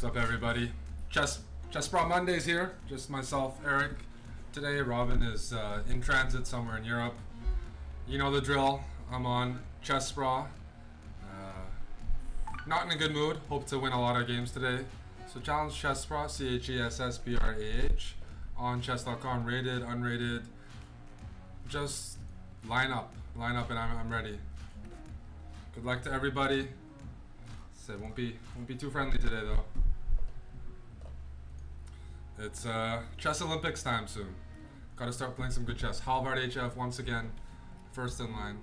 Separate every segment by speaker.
Speaker 1: What's up, everybody? chessbrah Mondays here. Just myself, Eric. Today, Robin is in transit somewhere in Europe. You know the drill. I'm on chessbrah. Not in a good mood. Hope to win a lot of games today. So challenge chessbrah, chessbrah, on chess.com. Rated, unrated. Just line up, and I'm ready. Good luck to everybody. So it won't be too friendly today though. It's Chess Olympics time soon. Gotta start playing some good chess. Halvard HF once again, first in line.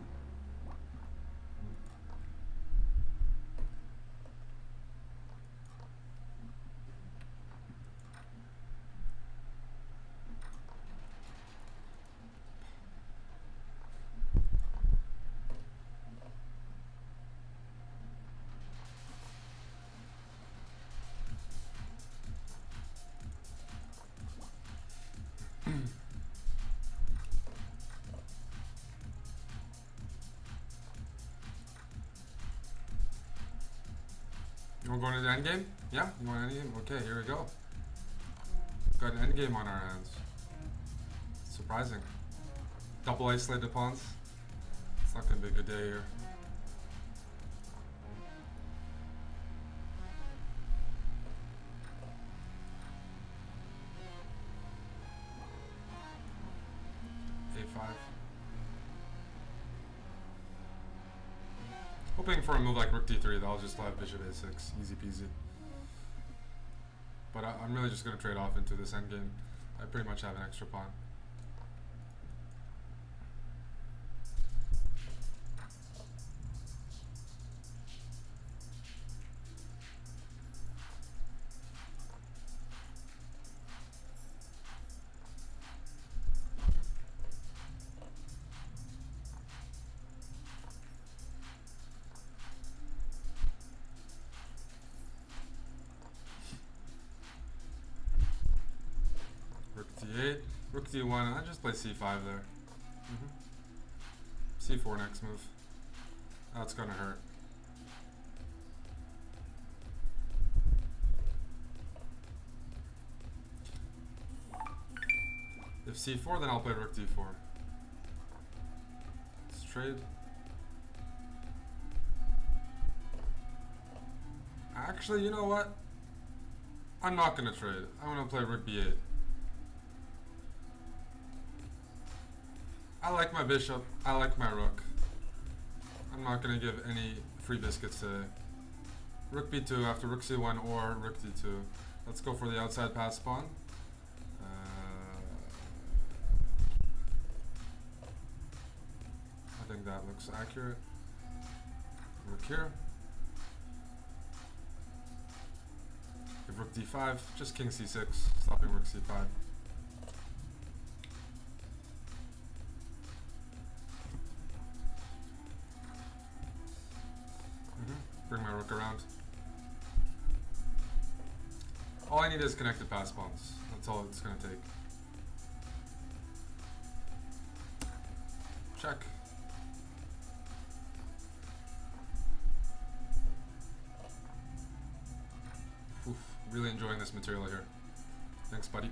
Speaker 1: You want to go into the endgame? Yeah? You want endgame? Okay, here we go. Got an endgame on our hands. Surprising. Double isolated pawns. It's not going to be a good day here. A5. Hoping for a move like rook d3, that'll just have bishop a6, easy peasy. But I'm really just going to trade off into this endgame. I pretty much have an extra pawn. Rook d8, rook d1, I just play c5 there. C4 next move. That's gonna hurt. If c4, then I'll play rook d4. Let's trade. Actually, you know what? I'm not gonna trade. I'm gonna play rook b8. I like my bishop, I like my rook. I'm not going to give any free biscuits today. Rook b2 after rook c1 or rook d2. Let's go for the outside pass pawn. I think that looks accurate. Rook here. Give rook d5, just king c6, stopping rook c5. Bring my rook around. All I need is connected pass pawns. That's all it's going to take. Check. Oof, really enjoying this material here. Thanks, buddy.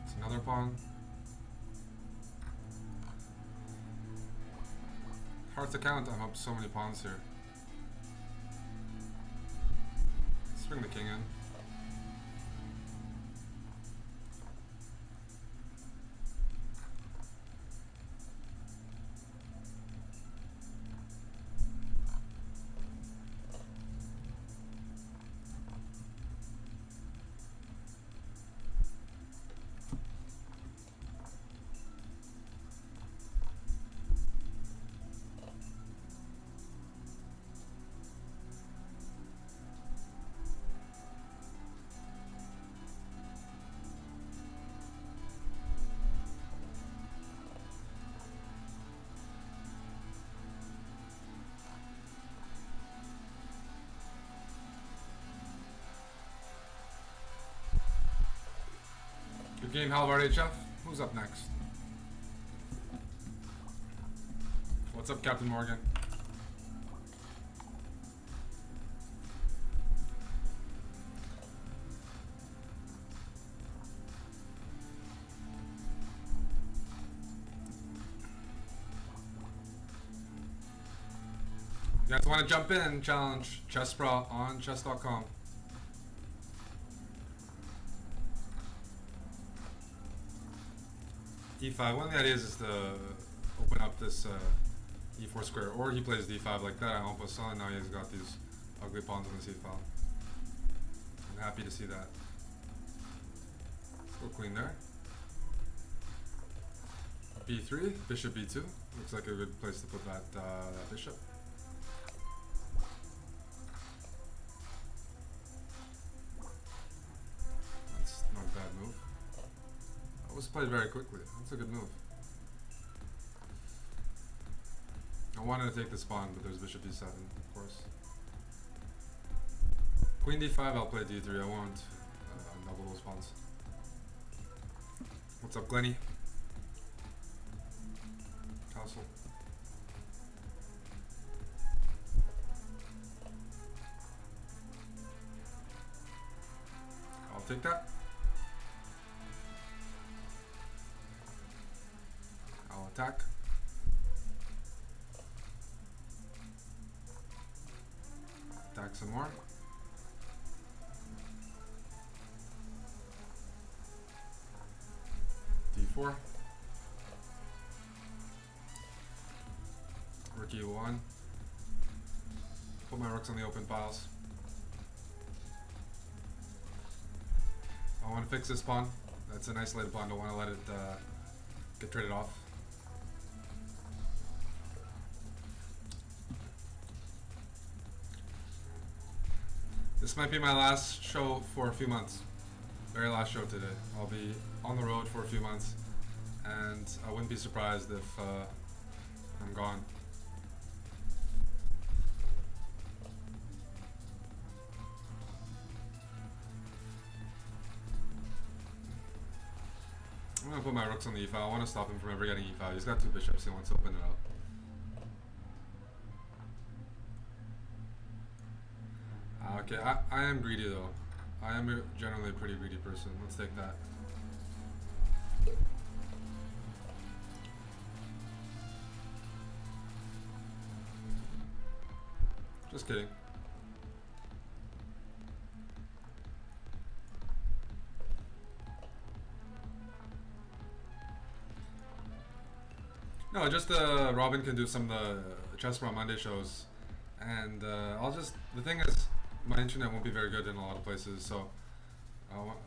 Speaker 1: It's another pawn. Hard to count, I'm up so many pawns here. Let's bring the king in. Good game, Halvard HF. Who's up next? What's up, Captain Morgan? You guys want to jump in? Challenge chessbrah on chess.com. E5. One of the ideas is to open up this E4 square, or he plays D5 like that. I almost saw, and now he's got these ugly pawns on the C file. I'm happy to see that. Let's go queen there. B3, bishop B2. Looks like a good place to put that bishop. That's not a bad move. That was played very quickly. That's a good move. I wanted to take this pawn, but there's bishop d7, of course. Queen d5, I'll play d3. I won't double those pawns. What's up, Glenny? Castle. I'll take that. I'll attack. Attack some more. D4. Rook E1. Put my rooks on the open files. I want to fix this pawn. That's an isolated pawn. Don't want to let it get traded off. This might be my last show for a few months. Very last show today. I'll be on the road for a few months, and I wouldn't be surprised if I'm gone. I'm gonna put my rooks on the e-file. I want to stop him from ever getting e-file. He's got two bishops. He wants to open it up. Okay, I am greedy though. I am generally a pretty greedy person. Let's take that. Just kidding. No, just Robin can do some of the chessbrah Monday shows, and I'll just, the thing is, my internet won't be very good in a lot of places, so I want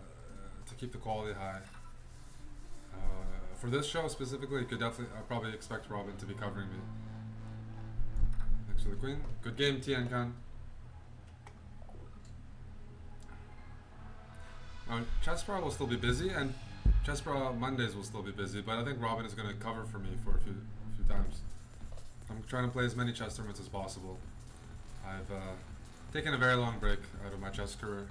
Speaker 1: to keep the quality high. For this show specifically, you could definitely, I probably expect Robin to be covering me. Thanks for the queen. Good game, Tian Khan. chessbrah will still be busy, and chessbrah Mondays will still be busy, but I think Robin is going to cover for me for a few times. I'm trying to play as many chess tournaments as possible. I've taken a very long break out of my chess career.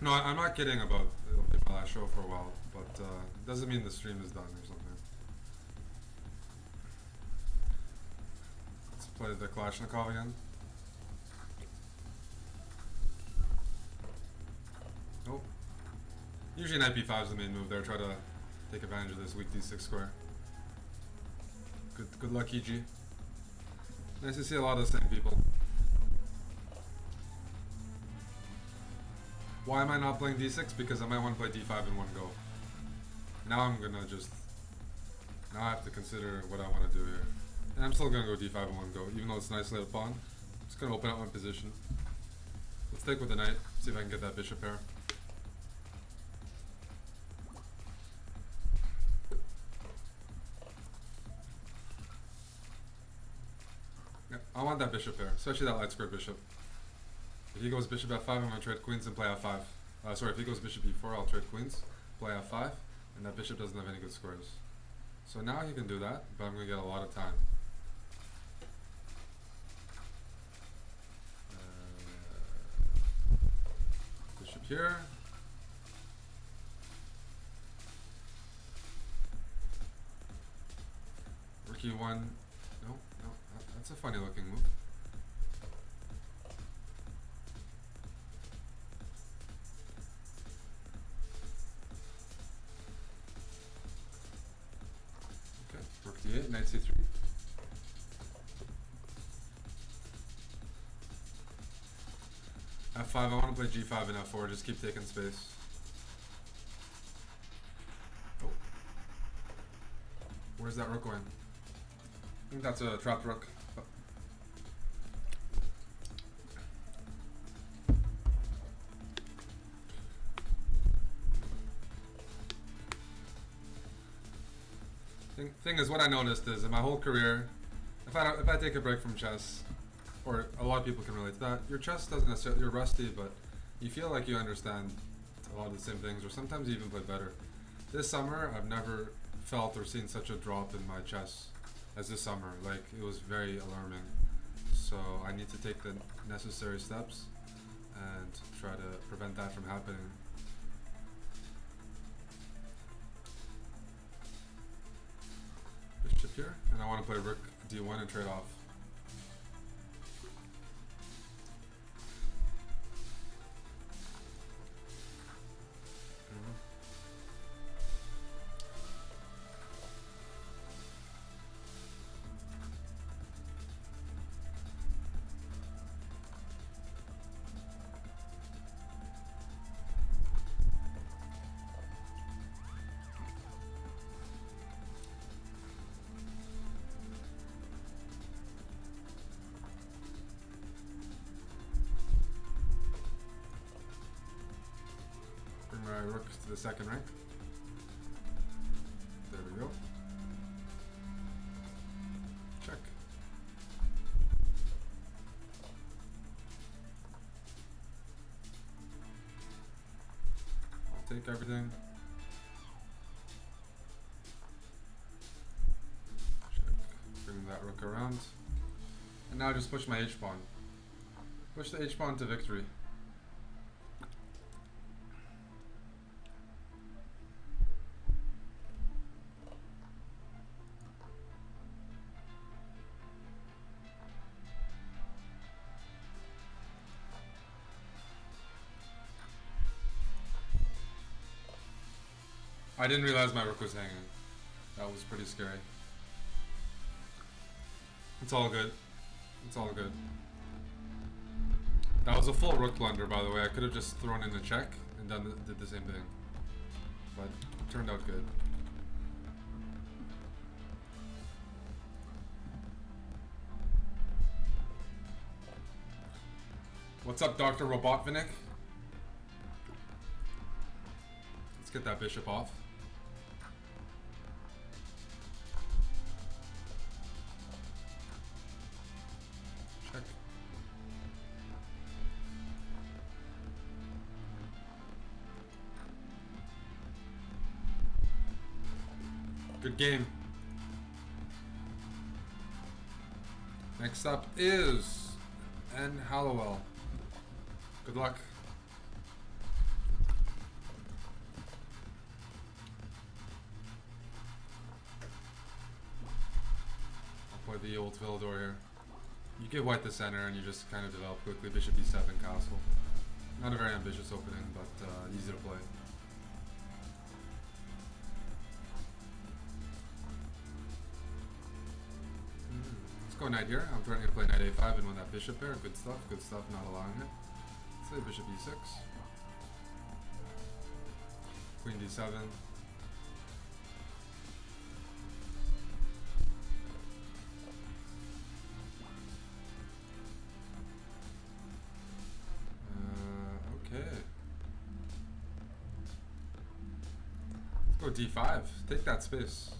Speaker 1: No, I'm not kidding about it'll be my last show for a while, but doesn't mean the stream is done or something. Let's play the Kalashnikov again. Nope. Usually knight b5 is the main move there. Try to take advantage of this weak d6 square. Good luck, EG. Nice to see a lot of the same people. Why am I not playing d6? Because I might want to play d5 in one go. Now I'm gonna just... Now I have to consider what I want to do here. And I'm still gonna go d5 in one go, even though it's an isolated pawn. I'm just gonna open up my position. Let's take with the knight, see if I can get that bishop pair. Yeah, I want that bishop pair, especially that light square bishop. If he goes bishop f5, I'm going to trade queens and play f5. Sorry, if he goes bishop e4, I'll trade queens, play f5, and that bishop doesn't have any good squares. So now he can do that, but I'm going to get a lot of time. Bishop here. Rook E1. No, no, that's a funny looking move. Okay, Rook D8, Knight C3. F5, I want to play G5 and F4, just keep taking space. Oh. Where's that rook going? I think that's a trapped rook. Thing is, what I noticed is in my whole career, if I take a break from chess, or a lot of people can relate to that, your chess doesn't necessarily, you're rusty, but you feel like you understand a lot of the same things, or sometimes you even play better. This summer, I've never felt or seen such a drop in my chess as this summer. Like, it was very alarming. So I need to take the necessary steps and try to prevent that from happening. Bishop here, and I want to play rook d1 and trade off. Rook to the second rank. There we go. Check. I'll take everything. Check. Bring that rook around. And now just push my h-pawn. Push the h-pawn to victory. I didn't realize my rook was hanging. That was pretty scary. It's all good. It's all good. That was a full rook blunder, by the way. I could have just thrown in a check and did the same thing. But it turned out good. What's up, Dr. Robotvinik? Let's get that bishop off. Check. Good game. Next up is N. Hallowell. Good luck. I'll play the old Villador here. You give white the center and you just kind of develop quickly. Bishop e7 castle. Not a very ambitious opening, but easy to play. Let's go knight here. I'm trying to play knight a5 and win that bishop pair. Good stuff, not allowing it. Let's play bishop e6. Queen d7. Okay. Let's go d5. Take that space.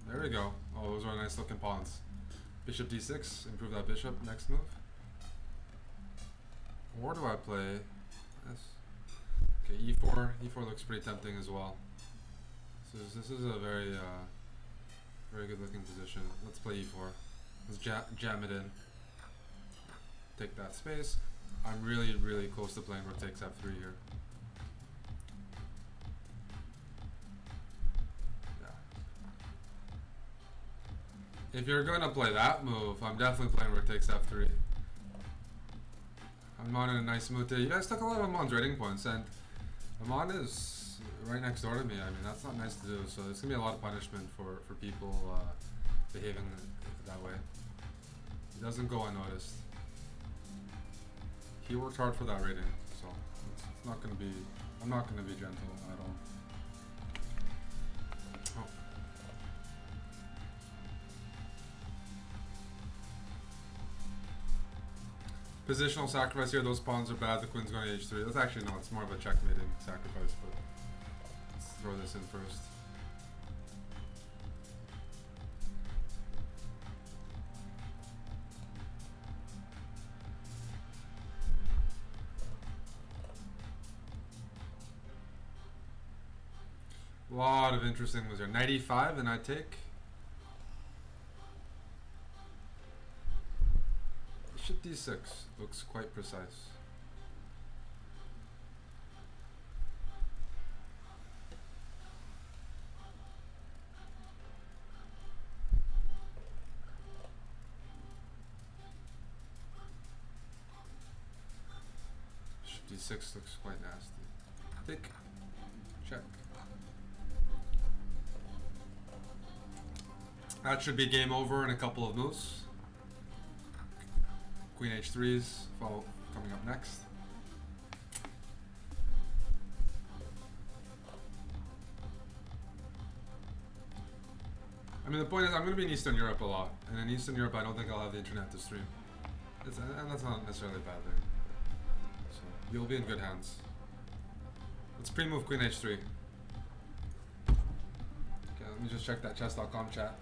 Speaker 1: There we go. Oh, those are nice looking pawns. Bishop d6. Improve that bishop. Next move. Or do I play this? Okay, e4. E4 looks pretty tempting as well. So this is a very very good looking position. Let's play e4. Let's jam it in. Take that space. I'm really close to playing rook takes f3 here. Yeah. If you're gonna play that move, I'm definitely playing rook takes f3. I'm not in a nice mood today. You guys took a lot of Amon's rating points, and Amon is right next door to me. I mean, that's not nice to do. So there's gonna be a lot of punishment for people behaving that way. He doesn't go unnoticed. He worked hard for that rating, so it's not gonna be. I'm not gonna be gentle at all. Oh. Positional sacrifice here, those pawns are bad, the queen's going to h3. That's actually no, it's more of a checkmating sacrifice, but let's throw this in first. A lot of interesting moves here. 95 and I take. Bishop d6 looks quite precise. Bishop d6 looks quite nasty. Take. Check. That should be game over in a couple of moves. Queen h3s coming up next. I mean, the point is I'm going to be in Eastern Europe a lot. And in Eastern Europe, I don't think I'll have the internet to stream. And that's not necessarily a bad thing. So you'll be in good hands. Let's pre-move Queen h3. Okay, let me just check that chess.com chat.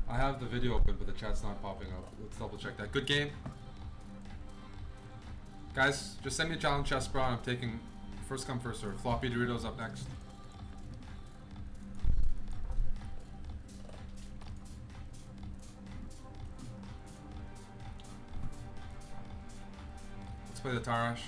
Speaker 1: I have the video open, but the chat's not popping up. Let's double check that. Good game. Guys, just send me a challenge, chessbrah. I'm taking first come, first serve. Floppy Doritos up next. Let's play the Tarash.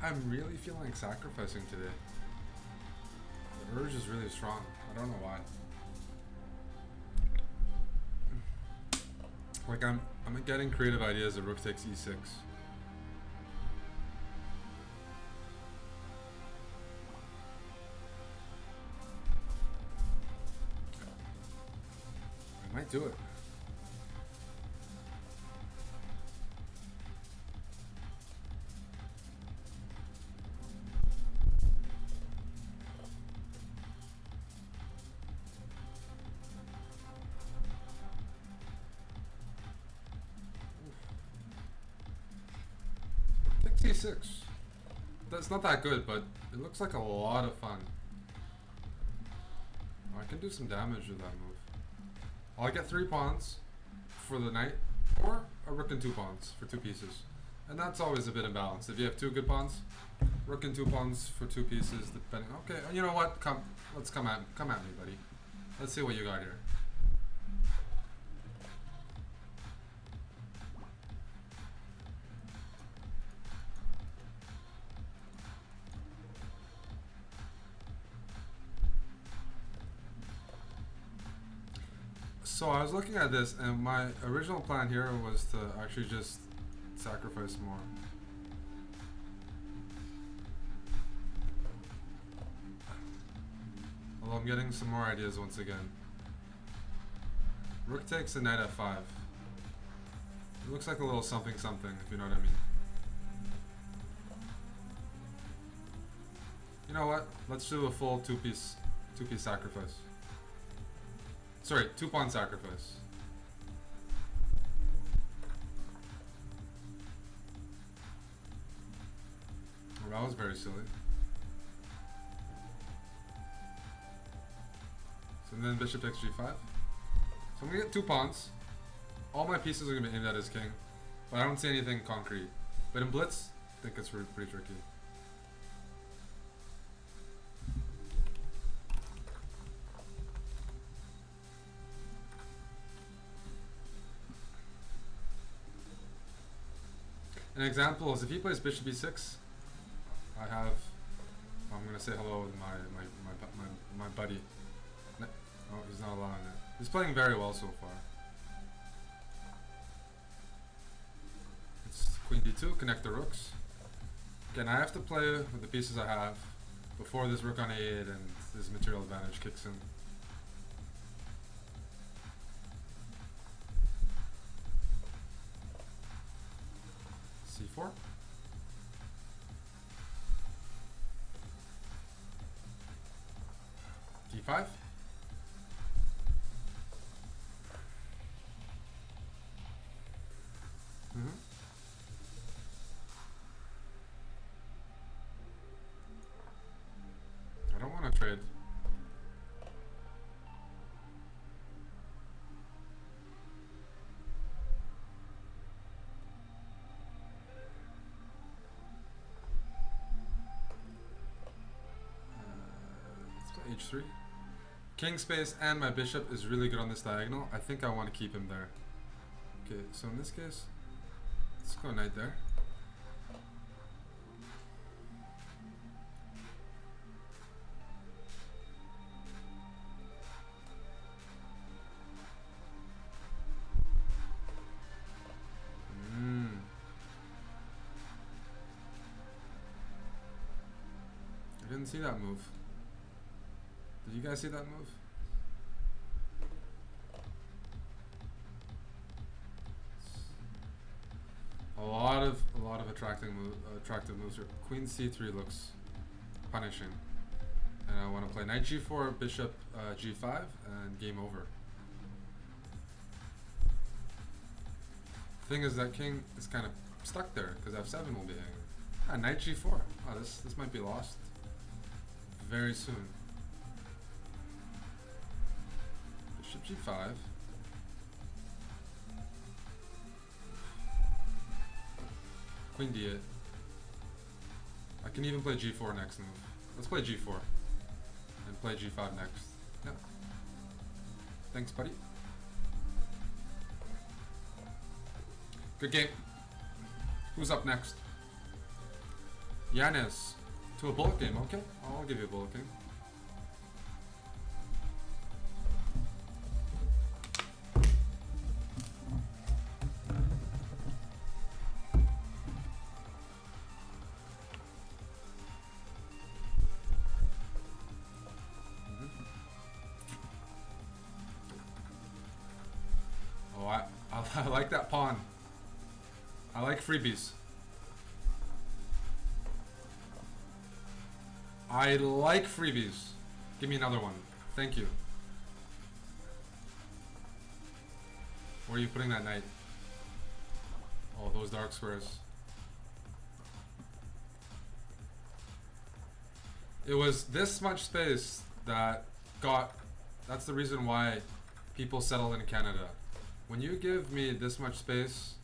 Speaker 1: I'm really feeling like sacrificing today. The urge is really strong. I don't know why. Like I'm getting creative ideas of rook takes e6. I might do it. C6. That's not that good, but it looks like a lot of fun. Oh, I can do some damage with that move. I'll get 3 pawns for the knight, or a rook and 2 pawns for 2 pieces. And that's always a bit imbalanced. If you have 2 good pawns, rook and 2 pawns for 2 pieces, depending. Okay, you know what? Let's come at me, buddy. Let's see what you got here. So I was looking at this, and my original plan here was to actually just sacrifice more. Although I'm getting some more ideas once again. Rook takes a knight f5. It looks like a little something something, if you know what I mean. You know what? Let's do a full two-piece sacrifice. Sorry, 2 pawn sacrifice. That was very silly. So then bishop takes g5. So I'm gonna get 2 pawns. All my pieces are gonna be aimed at his king, but I don't see anything concrete. But in blitz, I think it's pretty tricky. An example is if he plays bishop e6, I'm gonna say hello with my buddy. No, he's not allowing it. He's playing very well so far. It's queen d2, connect the rooks. Again, I have to play with the pieces I have before this rook on a8 and this material advantage kicks in. c4. d5. I don't want to trade. Let's play h3. King space and my bishop is really good on this diagonal. I think I want to keep him there. Okay, so in this case, let's go knight there. I didn't see that move. Did you guys see that move? A lot of attractive moves here. Queen c3 looks punishing, and I want to play knight g4, bishop g5, and game over. Thing is that king is kind of stuck there because f7 will be hanging. Ah, knight g4. Oh, this might be lost very soon. Bishop g5. Queen d8. I can even play g4 next move. Let's play g4 and play g5 next. Yeah. Thanks, buddy. Good game. Who's up next? Yanis. To a bullet game, okay. I'll give you a bullet game. I like that pawn. I like freebies. I like freebies. Give me another one. Thank you. Where are you putting that knight? Oh, those dark squares. It was this much space that that's the reason why people settle in Canada. When you give me this much space,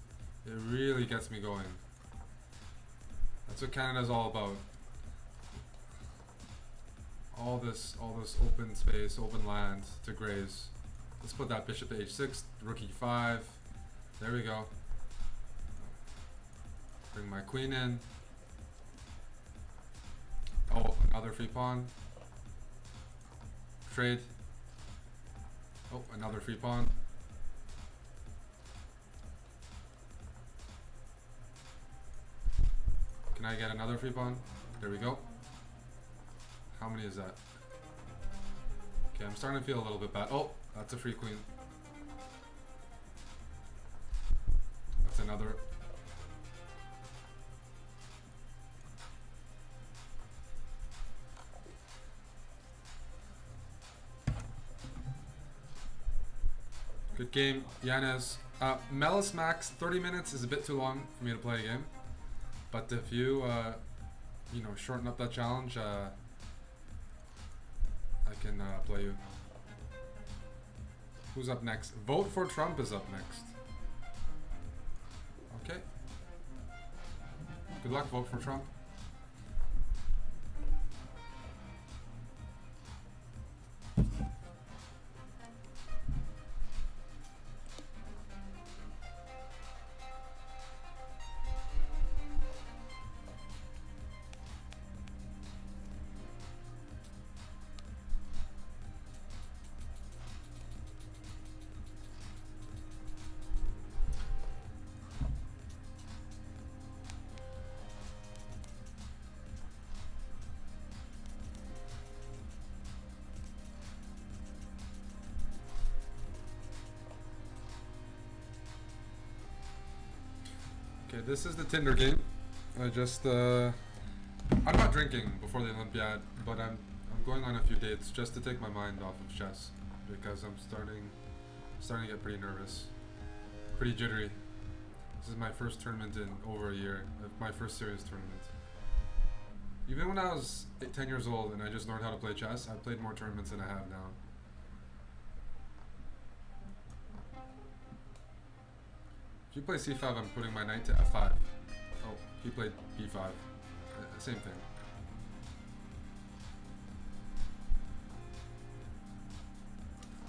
Speaker 1: it really gets me going. That's what Canada's all about. All this open space, open land to graze. Let's put that bishop to h6, rook e5. There we go. Bring my queen in. Oh, another free pawn. Trade. Oh, another free pawn. Can I get another free pawn? There we go. How many is that? Okay, I'm starting to feel a little bit bad. Oh, that's a free queen. That's another. Good game, Yanis. Melis Max, 30 minutes is a bit too long for me to play a game. But if you you know, shorten up that challenge, I can play you. Who's up next? Vote for Trump is up next. Okay. Good luck, vote for Trump. Okay, this is the Tinder game. I'm not drinking before the Olympiad, but I'm going on a few dates just to take my mind off of chess because I'm starting to get pretty nervous, pretty jittery. This is my first tournament in over a year, my first serious tournament. Even when I was 10 years old and I just learned how to play chess, I played more tournaments than I have now. If you play c5, I'm putting my knight to f5. Oh, he played b5. Same thing.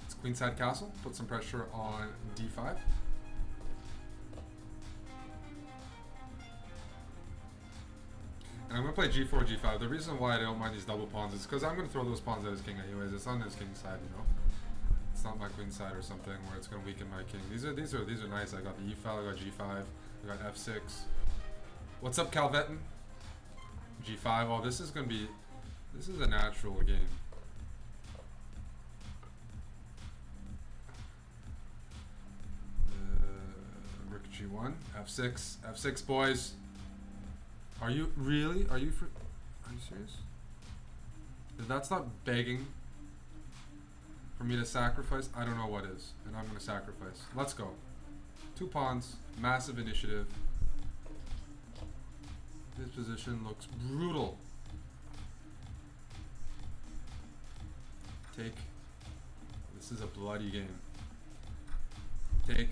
Speaker 1: It's queenside castle. Put some pressure on d5. And I'm going to play g4, g5. The reason why I don't mind these double pawns is because I'm going to throw those pawns at his king anyways. It's on his king side, you know. It's not my queen side or something where it's going to weaken my king. These are nice. I got the e file, I got g5, I got f6. What's up, Calvetin? g5. Oh, this is a natural game. Rook g1, f6, f6, boys. Are you really? Are you serious? If that's not begging for me to sacrifice, I don't know what is. And I'm going to sacrifice. Let's go. 2 pawns, massive initiative. This position looks brutal. Take. This is a bloody game. Take.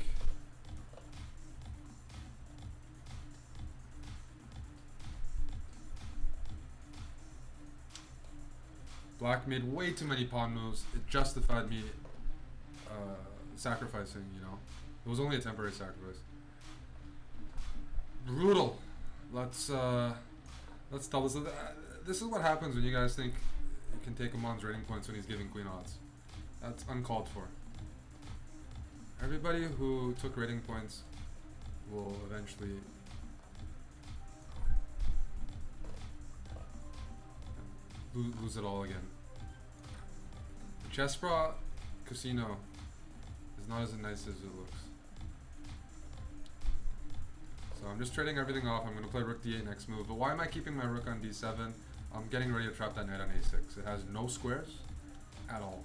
Speaker 1: Black made way too many pawn moves. It justified me sacrificing, you know. It was only a temporary sacrifice. Brutal. Let's tell this. This is what happens when you guys think you can take a mon's rating points when he's giving queen odds. That's uncalled for. Everybody who took rating points will eventually lose it all again. The chessbrah casino is not as nice as it looks. So I'm just trading everything off. I'm going to play rook d8 next move. But why am I keeping my rook on d7? I'm getting ready to trap that knight on a6. It has no squares at all.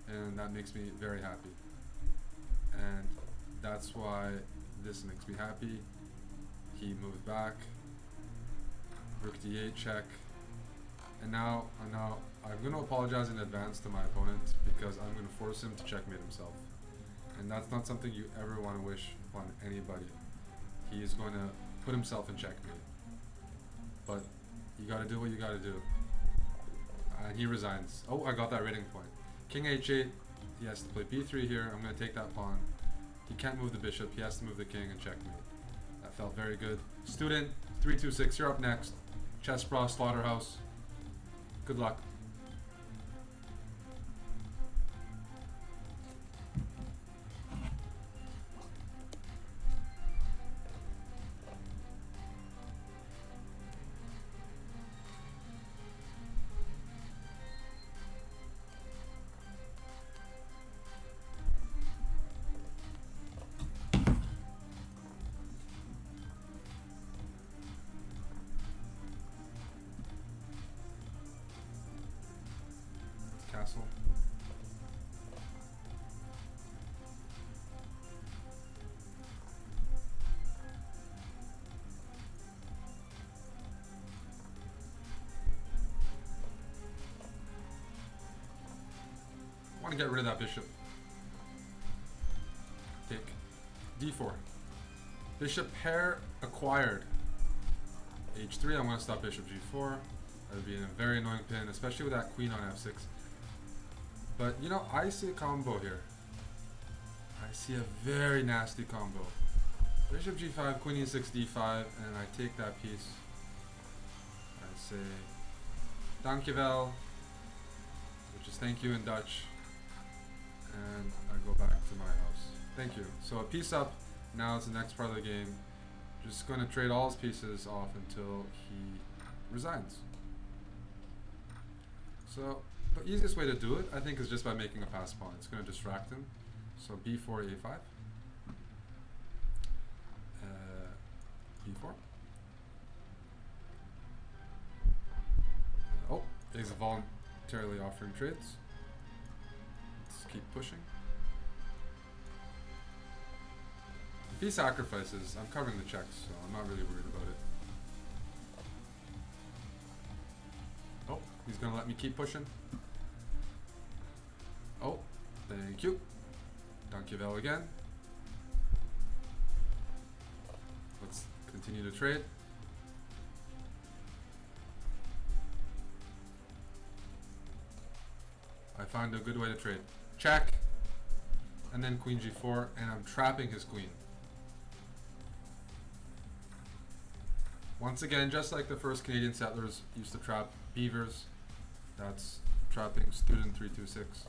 Speaker 1: And that makes me very happy. And that's why this makes me happy. He moves back. Rook d8 check. And now I'm going to apologize in advance to my opponent because I'm going to force him to checkmate himself. And that's not something you ever want to wish upon anybody. He is going to put himself in checkmate. But you got to do what you got to do. And he resigns. Oh, I got that rating point. King h8. He has to play b3 here. I'm going to take that pawn. He can't move the bishop. He has to move the king and checkmate. That felt very good. Student 326, you're up next. chessbrah Slaughterhouse. Good luck. Castle. to get rid of that bishop. Take. D4. Bishop pair acquired. H3, I'm going to stop bishop G4. That would be a very annoying pin, especially with that queen on F6. But, you know, I see a combo here. I see a very nasty combo. Bishop G5, Queen E6, D5, and I take that piece. I say, dankjewel, which is thank you in Dutch, and I go back to my house. Thank you. So a piece up, now it's the next part of the game. Just going to trade all his pieces off until he resigns. So the easiest way to do it, I think, is just by making a pass pawn. It's going to distract him. So B4, A5. B4. Oh, he's voluntarily offering trades. Let's keep pushing. If he sacrifices, I'm covering the checks, so I'm not really worried about it. Oh, he's gonna let me keep pushing. Oh, thank you. Dankjewel again. Let's continue to trade. I find a good way to trade. Check. And then Queen G4, and I'm trapping his queen. Once again, just like the first Canadian settlers used to trap beavers, that's trapping student 326.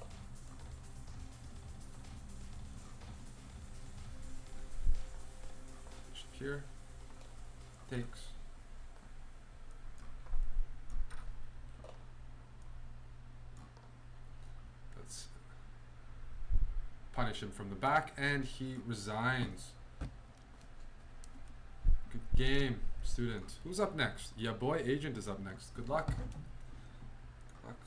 Speaker 1: Here, takes. Let's punish him from the back, and he resigns. Good game, student. Who's up next? Yeah, boy, agent is up next. Good luck. Good luck.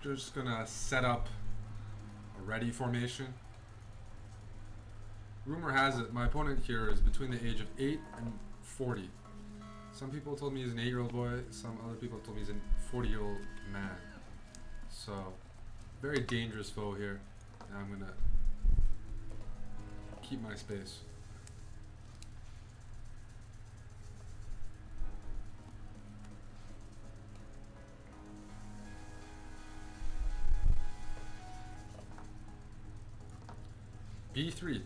Speaker 1: Just gonna set up a ready formation. Rumor has it my opponent here is between the age of 8 and 40. Some people told me he's an 8-year-old boy, some other people told me he's a 40-year-old man. So, very dangerous foe here. Now I'm gonna keep my space. B3.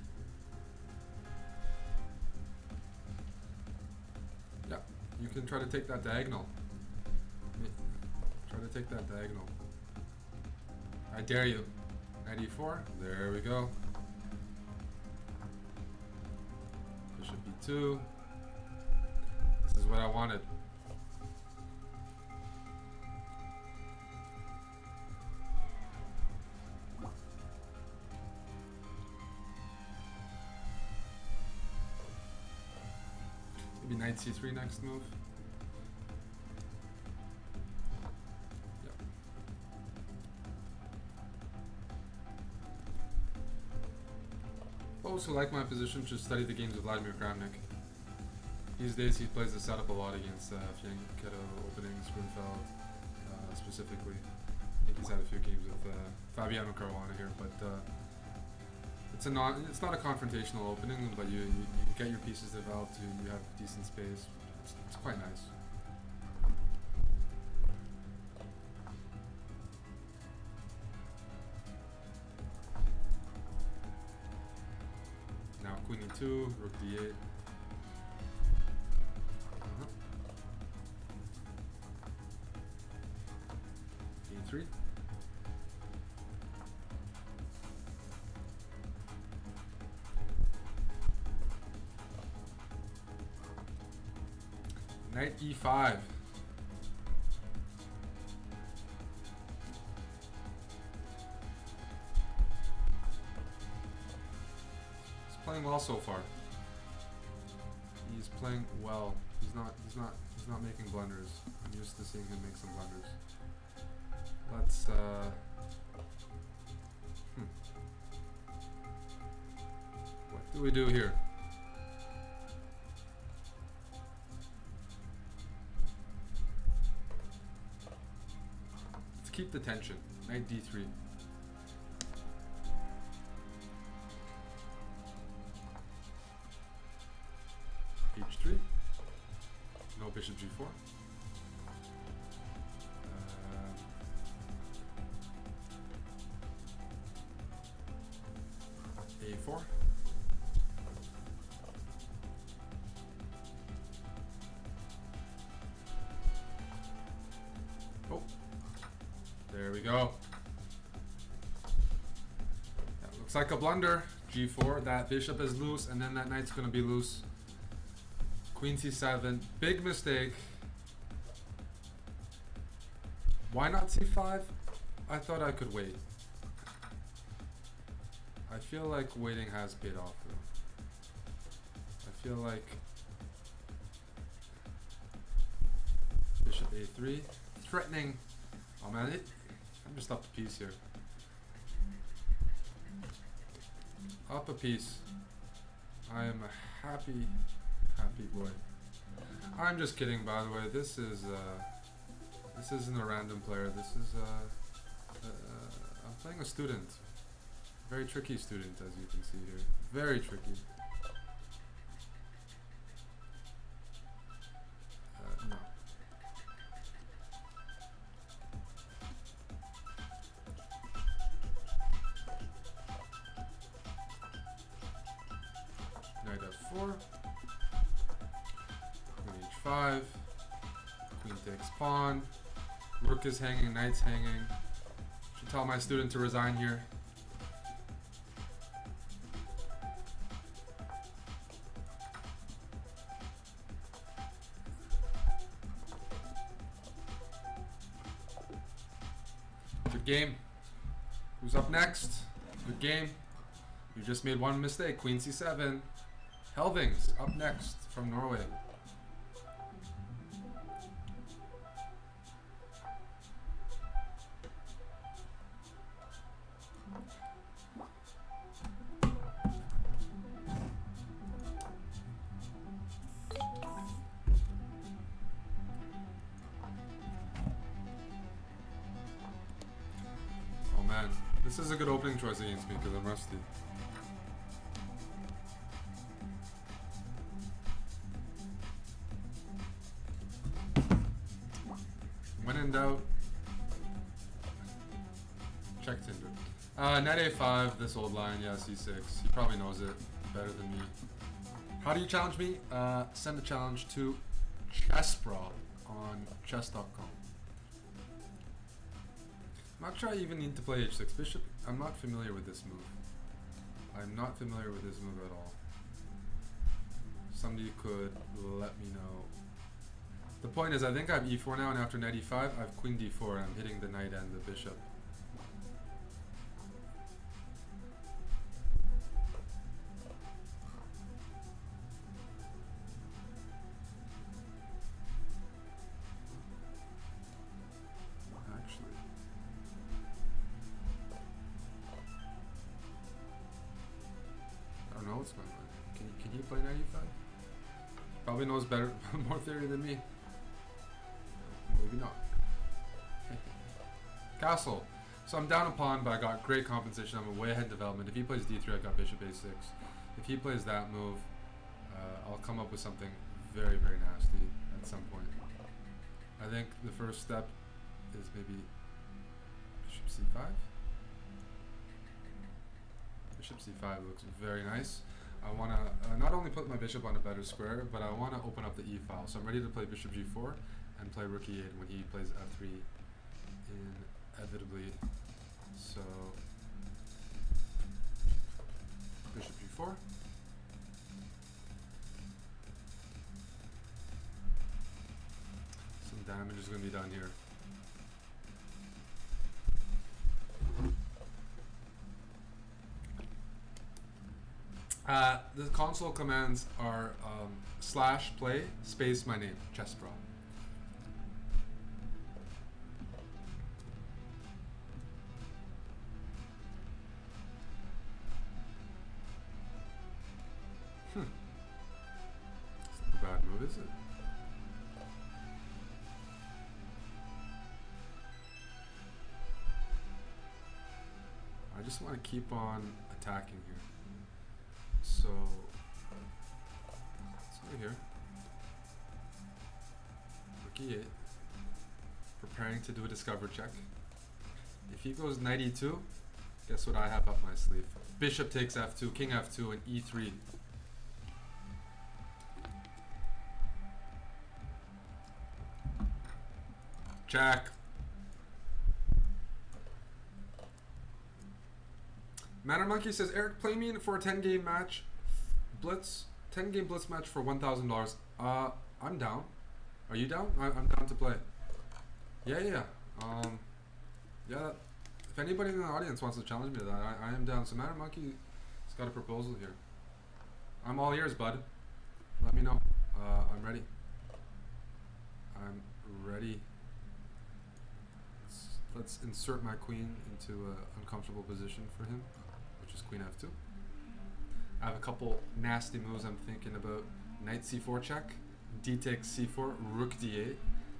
Speaker 1: Yeah, you can try to take that diagonal. Try to take that diagonal. I dare you. Knight E4. There we go. Bishop B2. This is what I wanted. Maybe Knight C3 next move. Yep. Those who like my position should study the games of Vladimir Kramnik. These days he plays the setup a lot against Fianchetto openings, Grunfeld specifically. I think he's had a few games with Fabiano Caruana here, but it's not a confrontational opening, but you get your pieces developed, you have decent space. It's quite nice. Now Queen E2, Rook D8. E3. Knight E5. He's playing well so far. He's playing well. He's not making blunders. I'm used to seeing him make some blunders. Let's what do we do here? Let's keep the tension. Knight d3. h3. No bishop g4. A4. Oh, there we go. That looks like a blunder. G4. That bishop is loose, and then that knight's going to be loose. Queen c7. Big mistake. Why not c5? I thought I could wait. I feel like waiting has paid off though. I feel like bishop a3, threatening. Oh man, I'm just up a piece here. Up a piece. I am a happy boy. I'm just kidding, by the way. This isn't a random player. This is I'm playing a student. Very tricky student, as you can see here. Very tricky. No. Knight f4. Queen h5. Queen takes pawn. Rook is hanging, knight's hanging. Should tell my student to resign here. Good game. Who's up next? Good game. You just made one mistake. Queen c7. Helvings up next from Norway. Oh man, this is a good opening choice against me because I'm rusty. When in doubt, check Tinder. Knight a5, this old line, yeah, c6. He probably knows it better than me. How do you challenge me? Send a challenge to chessbrah on chess.com. I'm not sure I even need to play h6 bishop. I'm not familiar with this move. I'm not familiar with this move at all. Somebody could let me know. The point is, I think I have e4 now, and after knight e5, I have queen d4, and I'm hitting the knight and the bishop. Actually, I don't know what's going on. Can he play knight e5? Probably knows better, more theory than me. Maybe not. Castle. So I'm down a pawn, but I got great compensation. I'm a way ahead development. If he plays d3, I got bishop a6. If he plays that move, I'll come up with something very, very nasty at some point. I think the first step is maybe bishop c5. Bishop c5 looks very nice. I want to not only put my bishop on a better square, but I want to open up the e-file. So I'm ready to play bishop g4 and play rook e8 when he plays f3 inevitably. So bishop g4. Some damage is going to be done here. The console commands are slash play space my name, chessbrah. It's not a bad move, is it? I just want to keep on attacking here. So let's go here. Rook e8. Preparing to do a discover check. If he goes knight e2, guess what I have up my sleeve? Bishop takes f2, king f2, and e3. Check. Manor Monkey says, Eric, play me in for a 10-game match. Blitz. 10-game blitz match for $1,000. I'm down. Are you down? I'm down to play. Yeah. Yeah. If anybody in the audience wants to challenge me to that, I am down. So Manor Monkey's got a proposal here. I'm all ears, bud. Let me know. I'm ready. I'm ready. Let's insert my queen into an uncomfortable position for him, which is queen f2. I have a couple nasty moves I'm thinking about. Knight c4 check, d takes c4, rook d8,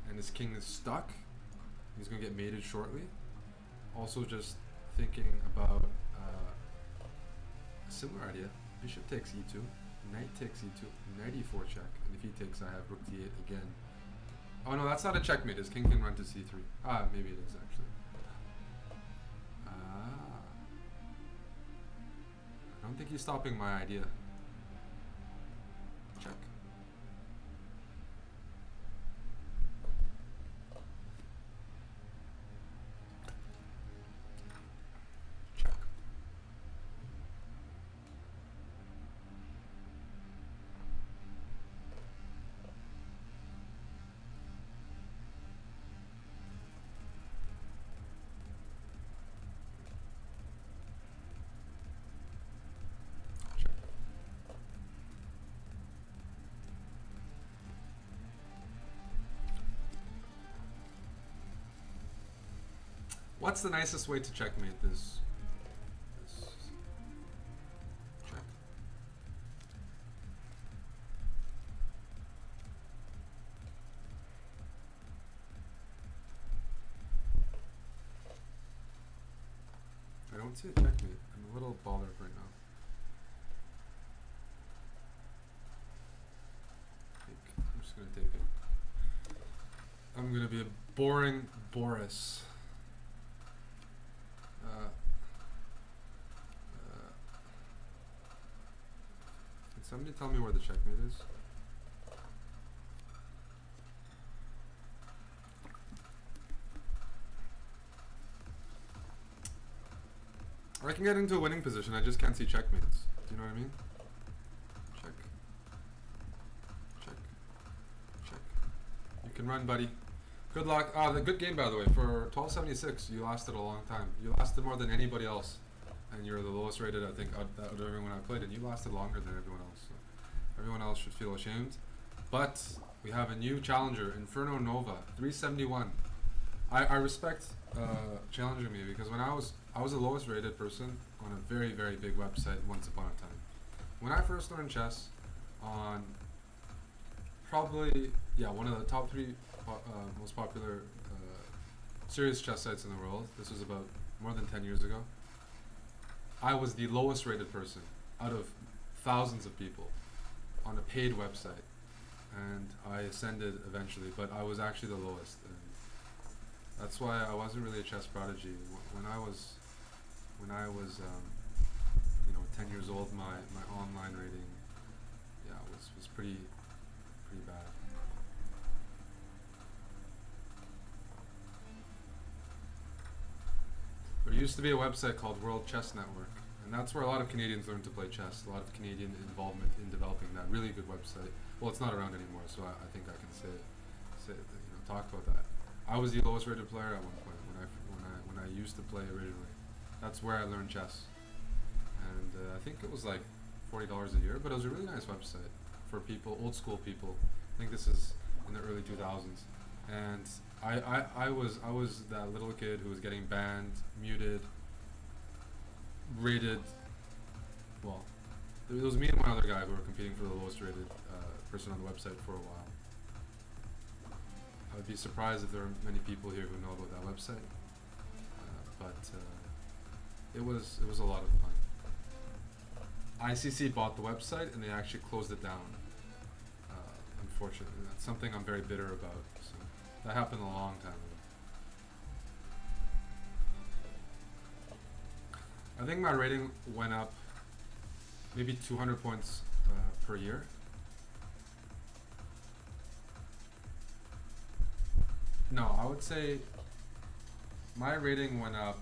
Speaker 1: and his king is stuck. He's going to get mated shortly. Also just thinking about a similar idea. Bishop takes e2, knight takes e2, knight e4 check, and if he takes I have rook d8 again. Oh no, that's not a checkmate. His king can run to c3. Ah, maybe it is actually. I don't think he's stopping my idea. Check. Check. What's the nicest way to checkmate this check? I don't see a checkmate. I'm a little bothered right now. I'm just gonna take it. I'm gonna be a boring Boris. Can somebody tell me where the checkmate is? Or I can get into a winning position, I just can't see checkmates. Do you know what I mean? Check. Check. Check. You can run, buddy. Good luck. The good game, by the way. For 1276, you lasted a long time. You lasted more than anybody else. And you're the lowest rated, I think, out of everyone I played. And you lasted longer than everyone else. So everyone else should feel ashamed. But we have a new challenger, Inferno Nova, 371. I respect challenging me because when I was the lowest rated person on a very, very big website once upon a time. When I first learned chess on probably, one of the top 3 most popular serious chess sites in the world. This was about more than 10 years ago. I was the lowest rated person out of thousands of people on a paid website, and I ascended eventually, but I was actually the lowest, and that's why I wasn't really a chess prodigy. When I was 10 years old, my online rating was pretty bad. There used to be a website called World Chess Network, and that's where a lot of Canadians learn to play chess. A lot of Canadian involvement in developing that really good website. Well, it's not around anymore, so I think I can talk about that. I was the lowest rated player at one point when I used to play originally. That's where I learned chess, and I think it was like $40 a year, but it was a really nice website for people, old school people. I think this is in the early 2000s, and I was that little kid who was getting banned, muted, rated. Well, it was me and one other guy who were competing for the lowest rated person on the website for a while. I would be surprised if there are many people here who know about that website, but it was a lot of fun. ICC bought the website and they actually closed it down. Unfortunately, that's something I'm very bitter about. So that happened a long time ago. I think my rating went up maybe 200 points per year. No, I would say my rating went up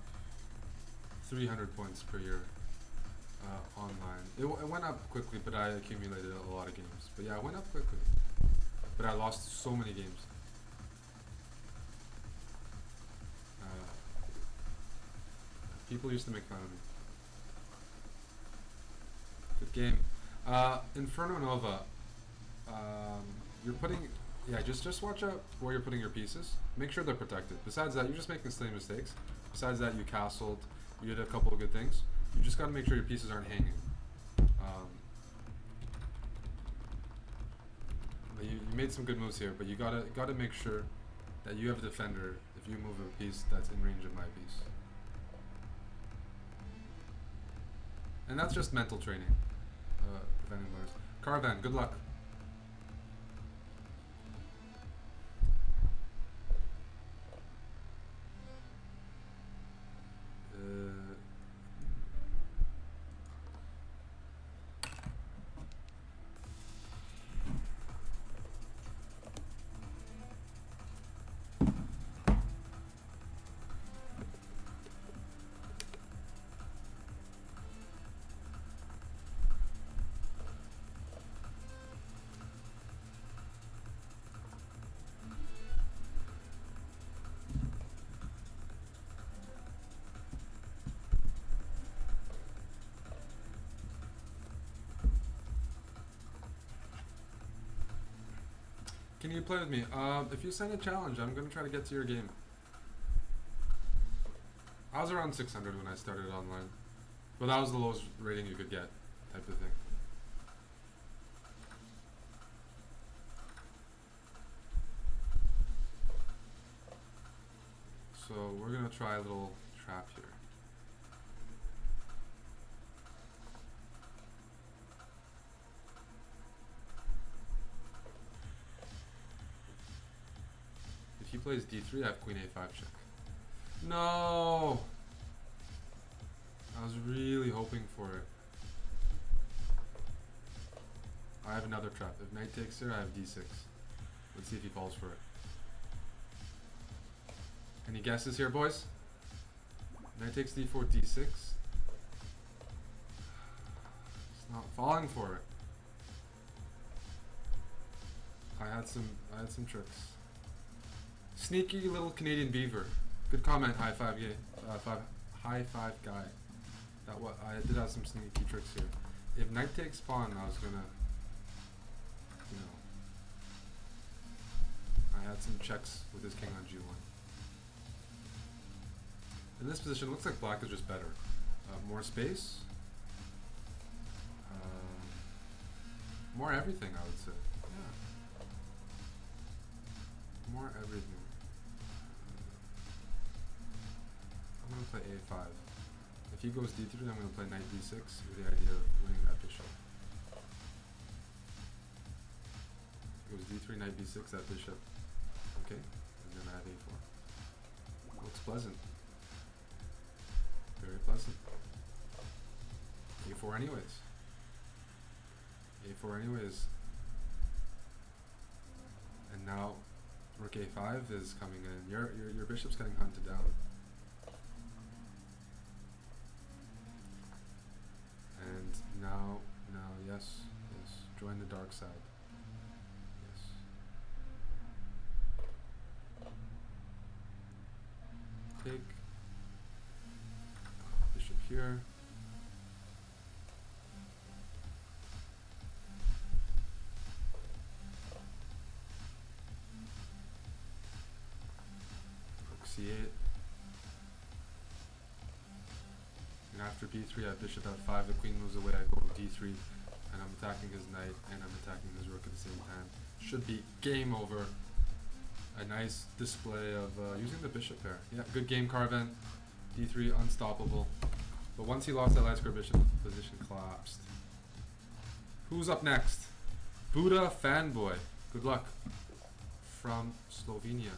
Speaker 1: 300 points per year online. It went up quickly, but I accumulated a lot of games. But yeah, it went up quickly. But I lost so many games. People used to make fun of me. Good game. Inferno Nova. You're putting... Yeah, just watch out where you're putting your pieces. Make sure they're protected. Besides that, you're just making silly mistakes. Besides that, you castled. You did a couple of good things. You just got to make sure your pieces aren't hanging. You made some good moves here, but you gotta make sure that you have a defender if you move a piece that's in range of my piece. And that's just mental training. Preventing blurs. Caravan, good luck. Can you play with me? If you send a challenge, I'm gonna try to get to your game. I was around 600 when I started online, but that was the lowest rating you could get, type of thing. So we're gonna try a little trap here. If he plays d3, I have queen a5 check. No! I was really hoping for it. I have another trap. If knight takes here, I have d6. Let's see if he falls for it. Any guesses here, boys? Knight takes d4, d6. It's not falling for it. I had some tricks. Sneaky little Canadian beaver. Good comment, high five guy. I did have some sneaky tricks here. If knight takes pawn, I was gonna, I had some checks with his king on g1. In this position, it looks like black is just better. More space. More everything, I would say. Yeah. More everything. I'm going to play a5. If he goes d3, I'm going to play knight d6 with the idea of winning that bishop. If he goes d3, knight b6, that bishop. Okay, and then I have a4. Looks pleasant. Very pleasant. a4 anyways. a4 anyways. And now rook a5 is coming in. Your bishop's getting hunted down. And now, yes, join the dark side. Yes. Take bishop here. c8. And after b3, I have bishop f5. The queen moves away. I go d3, and I'm attacking his knight, and I'm attacking his rook at the same time. Should be game over. A nice display of using the bishop pair. Yeah, good game, Carven. d3, unstoppable. But once he lost that light square, bishop position collapsed. Who's up next? Buddha Fanboy. Good luck. From Slovenia.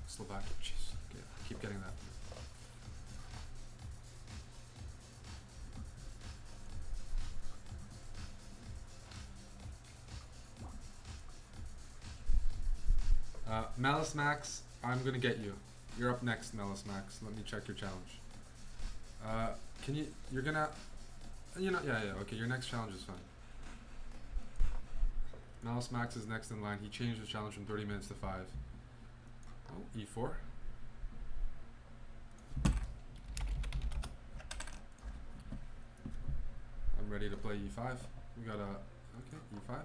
Speaker 1: Slovakia. Jeez. Okay, I keep getting that. Malice Max, I'm gonna get you. You're up next, Malice Max. Let me check your challenge. Can you? You're gonna. You know. Yeah. Okay. Your next challenge is fine. Malice Max is next in line. He changed his challenge from 30 minutes to 5. Oh, e4. I'm ready to play e5. We got a. Okay, e5.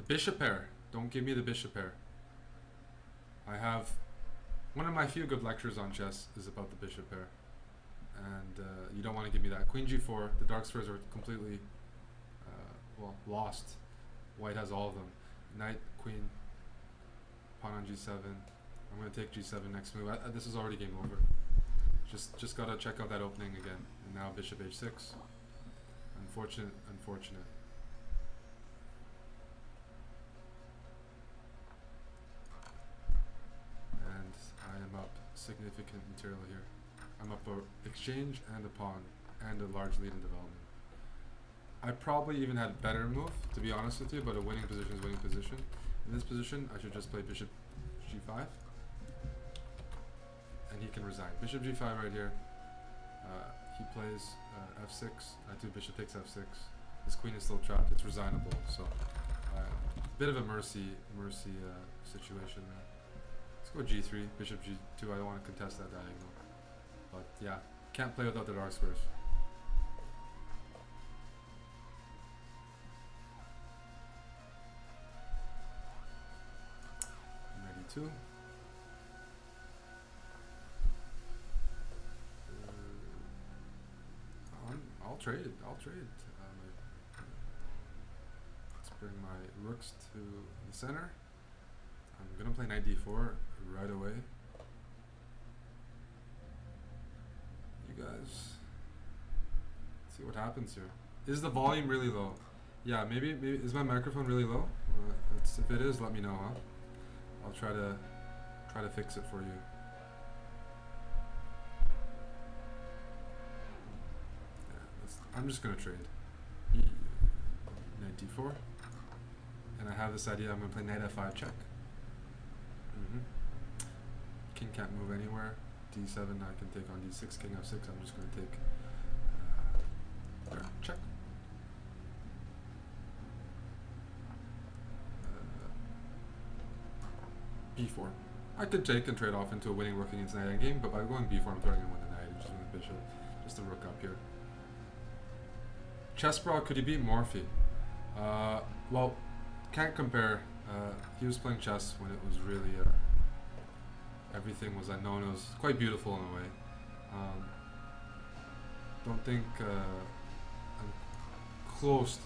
Speaker 1: Bishop pair. Don't give me the bishop pair. I have one of my few good lectures on chess is about the bishop pair, and you don't want to give me that. Queen g4. The dark squares are completely well lost. White has all of them. Knight, queen, pawn on g7. I'm going to take g7 next move. This is already game over. Just gotta check out that opening again. And now bishop h6. Unfortunate. I am up significant material here. I'm up for exchange and a pawn and a large lead in development. I probably even had a better move, to be honest with you, but a winning position is winning position. In this position, I should just play bishop g5, and he can resign. Bishop g5 right here. He plays f6. I do bishop takes f6. His queen is still trapped. It's resignable. So, bit of a mercy situation there. Let's go g3, bishop g2. I don't want to contest that diagonal. But yeah, can't play without the dark squares. I'm ready too. I'll trade. Let's bring my rooks to the center. I'm gonna play knight d4 right away. You guys see what happens here. Is the volume really low? Yeah, maybe is my microphone really low? If it is, let me know, huh? I'll try to fix it for you. Yeah, I'm just gonna trade. Knight d4, and I have this idea. I'm gonna play knight f5 check. King can't move anywhere. d7, I can take on d6, king f6. I'm just going to take there, check. b4. I could take and trade off into a winning rook against knight endgame, but by going b4, I'm throwing in with the knight and just with the bishop, just a rook up here. chessbrah, could he beat Morphy? Well, can't compare. He was playing chess when it was really everything was unknown. It was quite beautiful in a way. Don't think I'm close.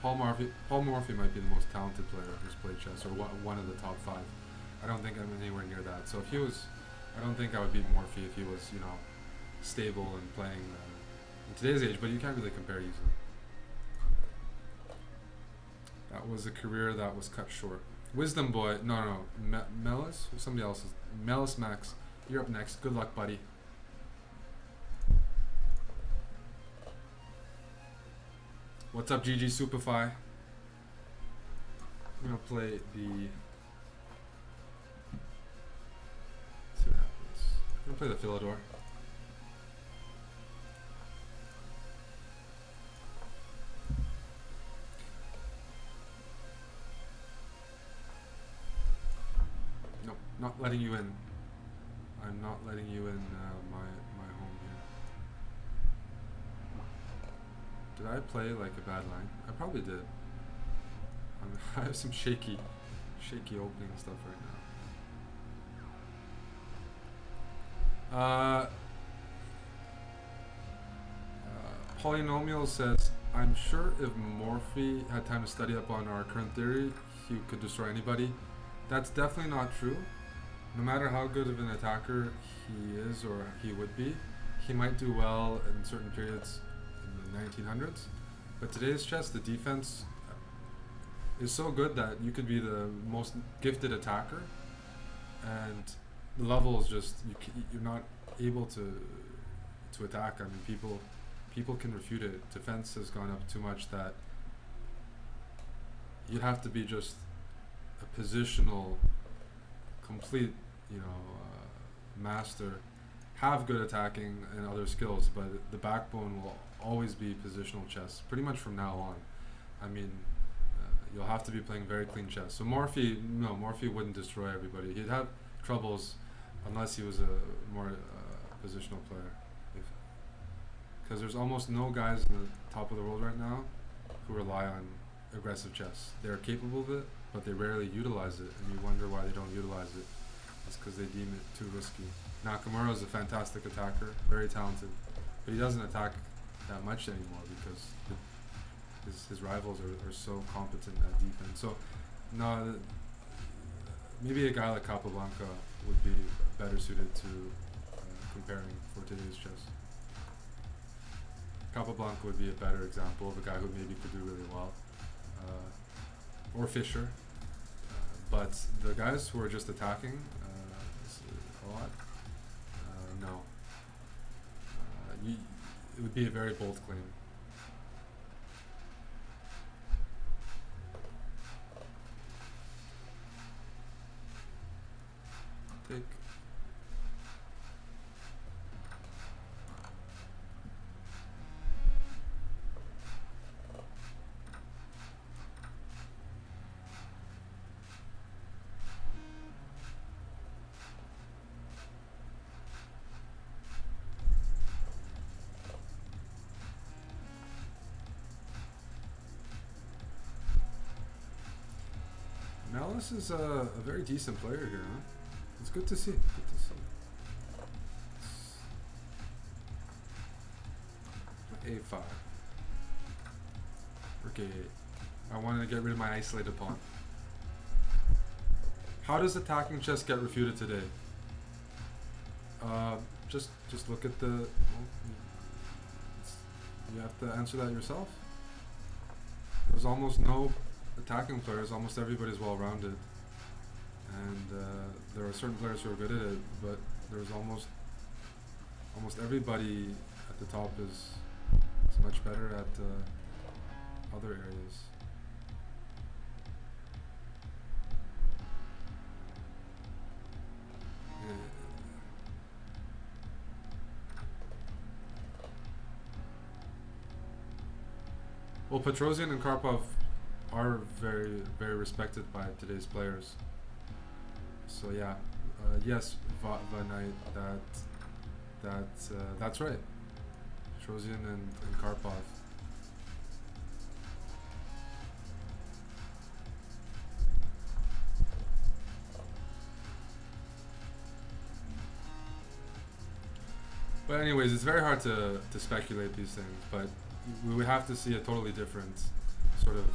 Speaker 1: Paul Morphy might be the most talented player who's played chess, or one of the top 5. I don't think I'm anywhere near that. So if he was, I don't think I would beat Morphy if he was, you know, stable and playing in today's age. But you can't really compare easily. That was a career that was cut short. Wisdom Boy, no, Melis? Somebody else's. Melis Max, you're up next. Good luck, buddy. What's up, GG Superfy? I'm gonna play the. Let's see what happens. I'm gonna play the Philidor. Not letting you in. I'm not letting you in my home Did I play like a bad line? I probably did. I have some shaky opening stuff right now. Polynomial says, I'm sure if Morphe had time to study up on our current theory, he could destroy anybody. That's definitely not true. No matter how good of an attacker he is or he would be, he might do well in certain periods in the 1900s. But today's chess, the defense is so good that you could be the most gifted attacker, and the level is just you're not able to attack. I mean, people can refute it. Defense has gone up too much that you'd have to be just a positional, complete, master. Have good attacking and other skills, but the backbone will always be positional chess, pretty much from now on. I mean, you'll have to be playing very clean chess. So Morphe wouldn't destroy everybody. He'd have troubles unless he was a more positional player. Because there's almost no guys in the top of the world right now who rely on aggressive chess. They're capable of it, but they rarely utilize it, and you wonder why they don't utilize it. It's because they deem it too risky. Nakamura is a fantastic attacker, very talented, but he doesn't attack that much anymore because his rivals are so competent at defense. So, no, maybe a guy like Capablanca would be better suited to comparing for today's chess. Capablanca would be a better example of a guy who maybe could do really well, or Fischer. But the guys who are just attacking a lot, no. It would be a very bold claim. Take. Malice is a very decent player here, huh? It's good to see. Good to see. A5. Rook A8. I wanted to get rid of my isolated pawn. How does attacking chess get refuted today? Just look at the. Well, you have to answer that yourself. There's almost no attacking players. Almost everybody's well-rounded, and there are certain players who are good at it. But there's almost everybody at the top is much better at other areas. Well, Petrosian and Karpov are very, very respected by today's players. So yeah, yes, Vanite, that's right. Petrosian and Karpov. But anyways, it's very hard to speculate these things, but we would have to see a totally different sort of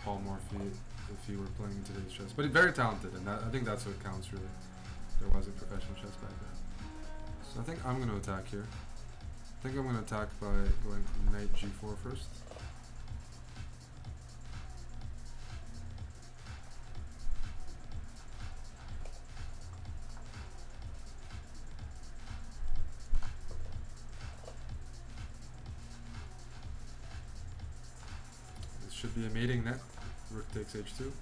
Speaker 1: Paul Morphe if he were playing today's chess. But he's very talented, and I think that's what counts really. There wasn't professional chess back then. So I think I'm going to attack here. I think I'm going to attack by going knight g4 first. Should be a mating net. Rook takes h2.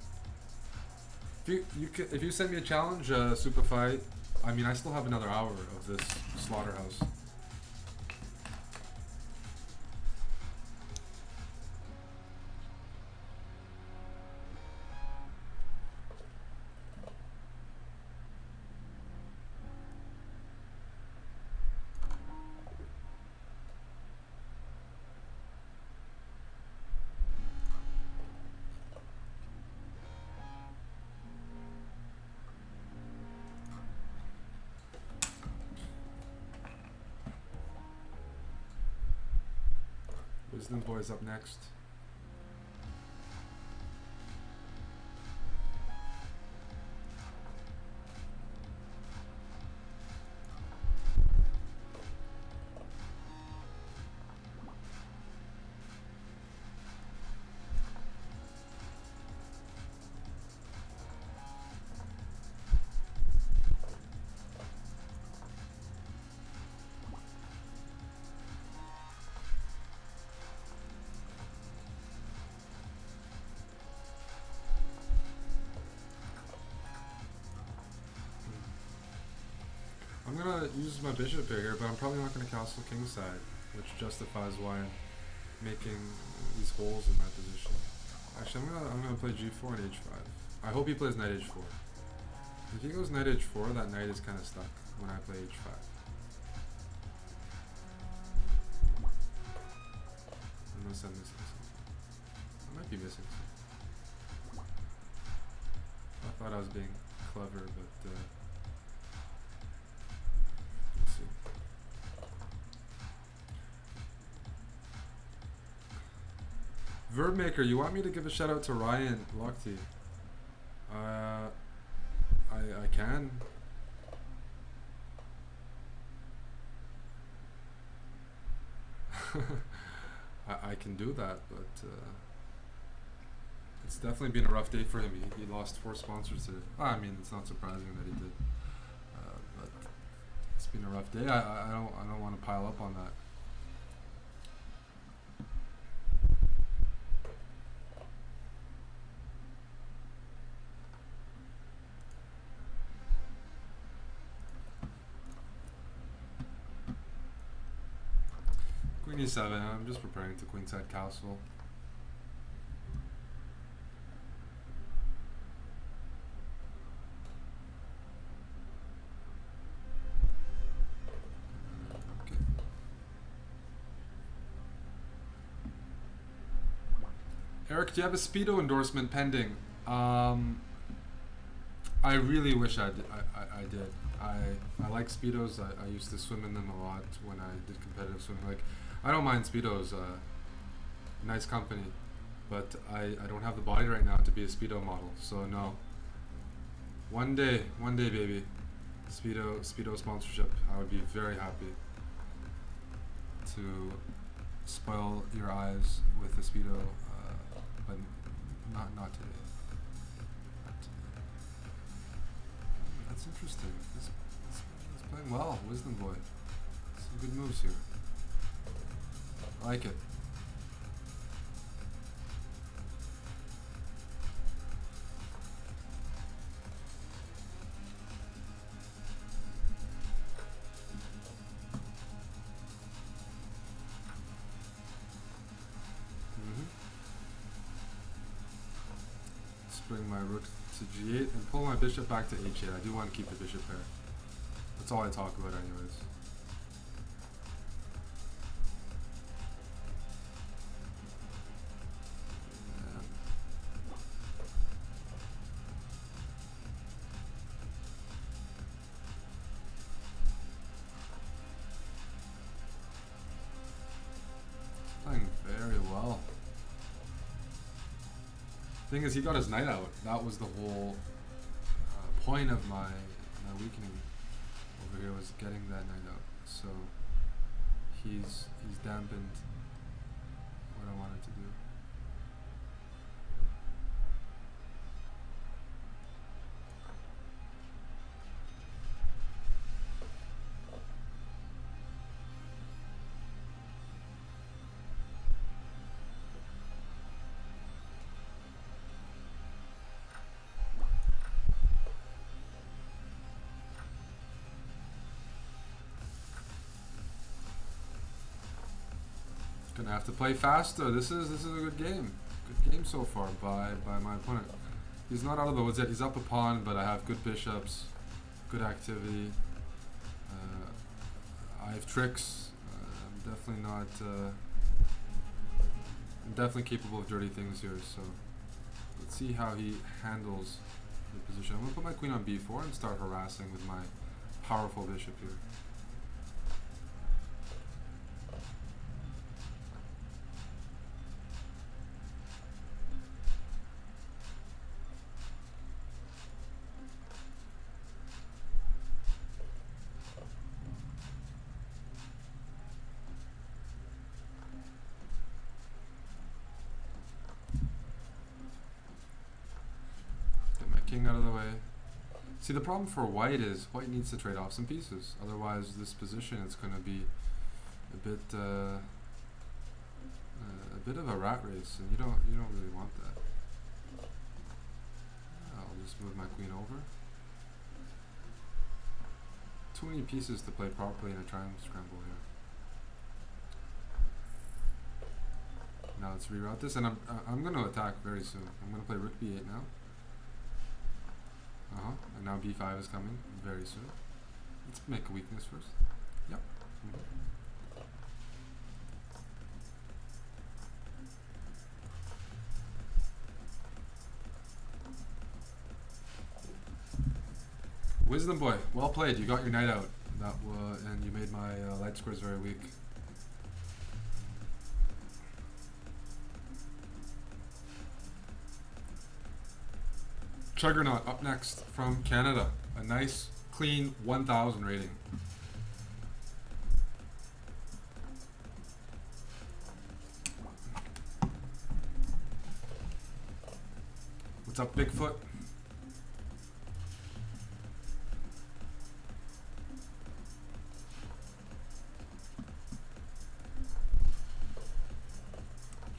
Speaker 1: If you send me a challenge, super fight. I mean, I still have another hour of this slaughterhouse. Wisdom Boy's up next. I'm gonna use my bishop here, but I'm probably not gonna castle kingside, which justifies why I'm making these holes in my position. Actually, I'm gonna play g4 and h5. I hope he plays knight h4. If he goes knight h4, that knight is kind of stuck when I play h5. Unless I'm missing something. I might be missing something. I thought I was being clever, but let's see. Verb Maker, you want me to give a shout out to Ryan Lochte? I can. I can do that, but it's definitely been a rough day for him. He lost 4 sponsors today. I mean, it's not surprising that he did, but it's been a rough day. I don't want to pile up on that. Queen e7, I'm just preparing to queenside castle. Okay. Eric, do you have a Speedo endorsement pending? I really wish I did. I like Speedos. I used to swim in them a lot when I did competitive swimming. Like, I don't mind Speedos, nice company, but I don't have the body right now to be a Speedo model, so no. One day, baby, Speedo sponsorship, I would be very happy to spoil your eyes with a Speedo, but not today. Not today. That's interesting. He's playing well, Wisdom Boy. Some good moves here. I like it. Let's bring my rook to g8 and pull my bishop back to h8. I do want to keep the bishop pair. That's all I talk about anyways. Playing very well. Thing is, he got his knight out. That was the whole point of my weakening over here, was getting that knight out. So he's dampened what I wanted to do. Gonna have to play faster. This is a good game. Good game so far by my opponent. He's not out of the woods yet. He's up a pawn, but I have good bishops, good activity. I have tricks. I'm definitely not. I'm definitely capable of dirty things here. So let's see how he handles the position. I'm gonna put my queen on b4 and start harassing with my powerful bishop here. king out of the way. See, the problem for white is white needs to trade off some pieces. Otherwise, this position is going to be a bit of a rat race, and you don't really want that. I'll just move my queen over. Too many pieces to play properly in a triangle scramble here. Now let's reroute this, and I'm going to attack very soon. I'm going to play rook b8 now. And now b5 is coming very soon. Let's make a weakness first. Yep. Wisdom boy, well played. You got your knight out. And you made my light squares very weak. Juggernaut up next from Canada. A nice, clean 1000 rating. What's up, Bigfoot?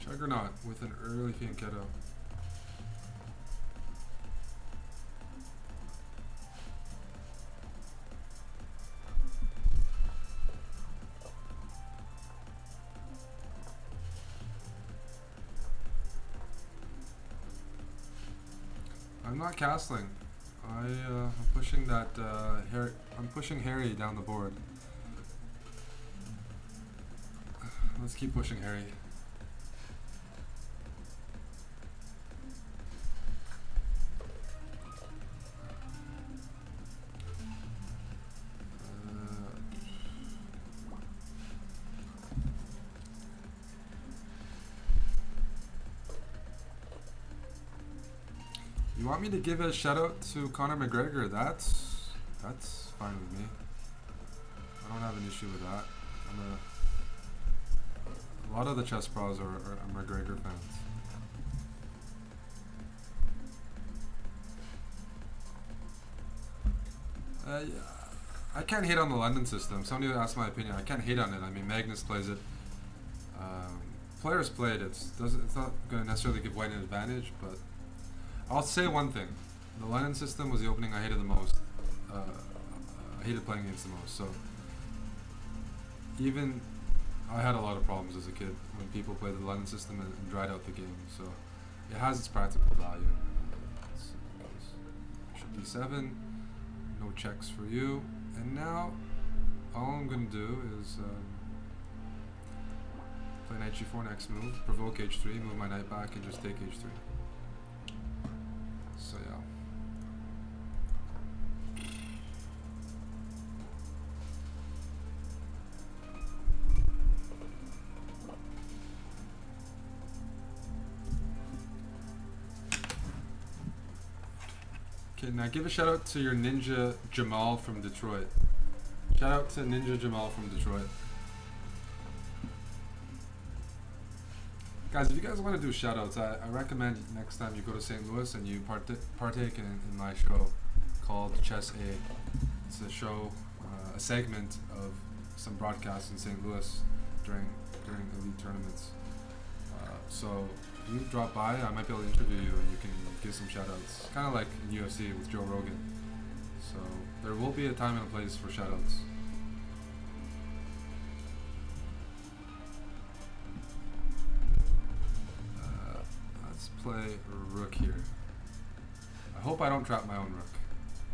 Speaker 1: Juggernaut with an early fianchetto. I'm not castling. I'm pushing that I'm pushing Harry down the board. Let's keep pushing Harry. You want me to give a shout out to Conor McGregor? That's fine with me. I don't have an issue with that. A lot of the chess pros are McGregor fans. I can't hate on the London system. Somebody asked my opinion. I can't hate on it. I mean, Magnus plays it. Players play it. It's not going to necessarily give white an advantage, but I'll say one thing. The London system was the opening I hated the most. I hated playing against the most. So even I had a lot of problems as a kid when people played the London system and dried out the game. So it has its practical value. Bishop d7. No checks for you. And now all I'm going to do is play knight g4 next move, provoke h3, move my knight back, and just take h3. So yeah. Okay, now give a shout out to your ninja Jamal from Detroit. Shout out to Ninja Jamal from Detroit. Guys, if you guys want to do shout outs, I recommend next time you go to St. Louis and you partake in my show called Chess A. It's a show, a segment of some broadcasts in St. Louis during elite tournaments. So if you drop by, I might be able to interview you and you can give some shout outs. Kind of like in UFC with Joe Rogan. So there will be a time and a place for shout outs. Let's play rook here. I hope I don't trap my own rook.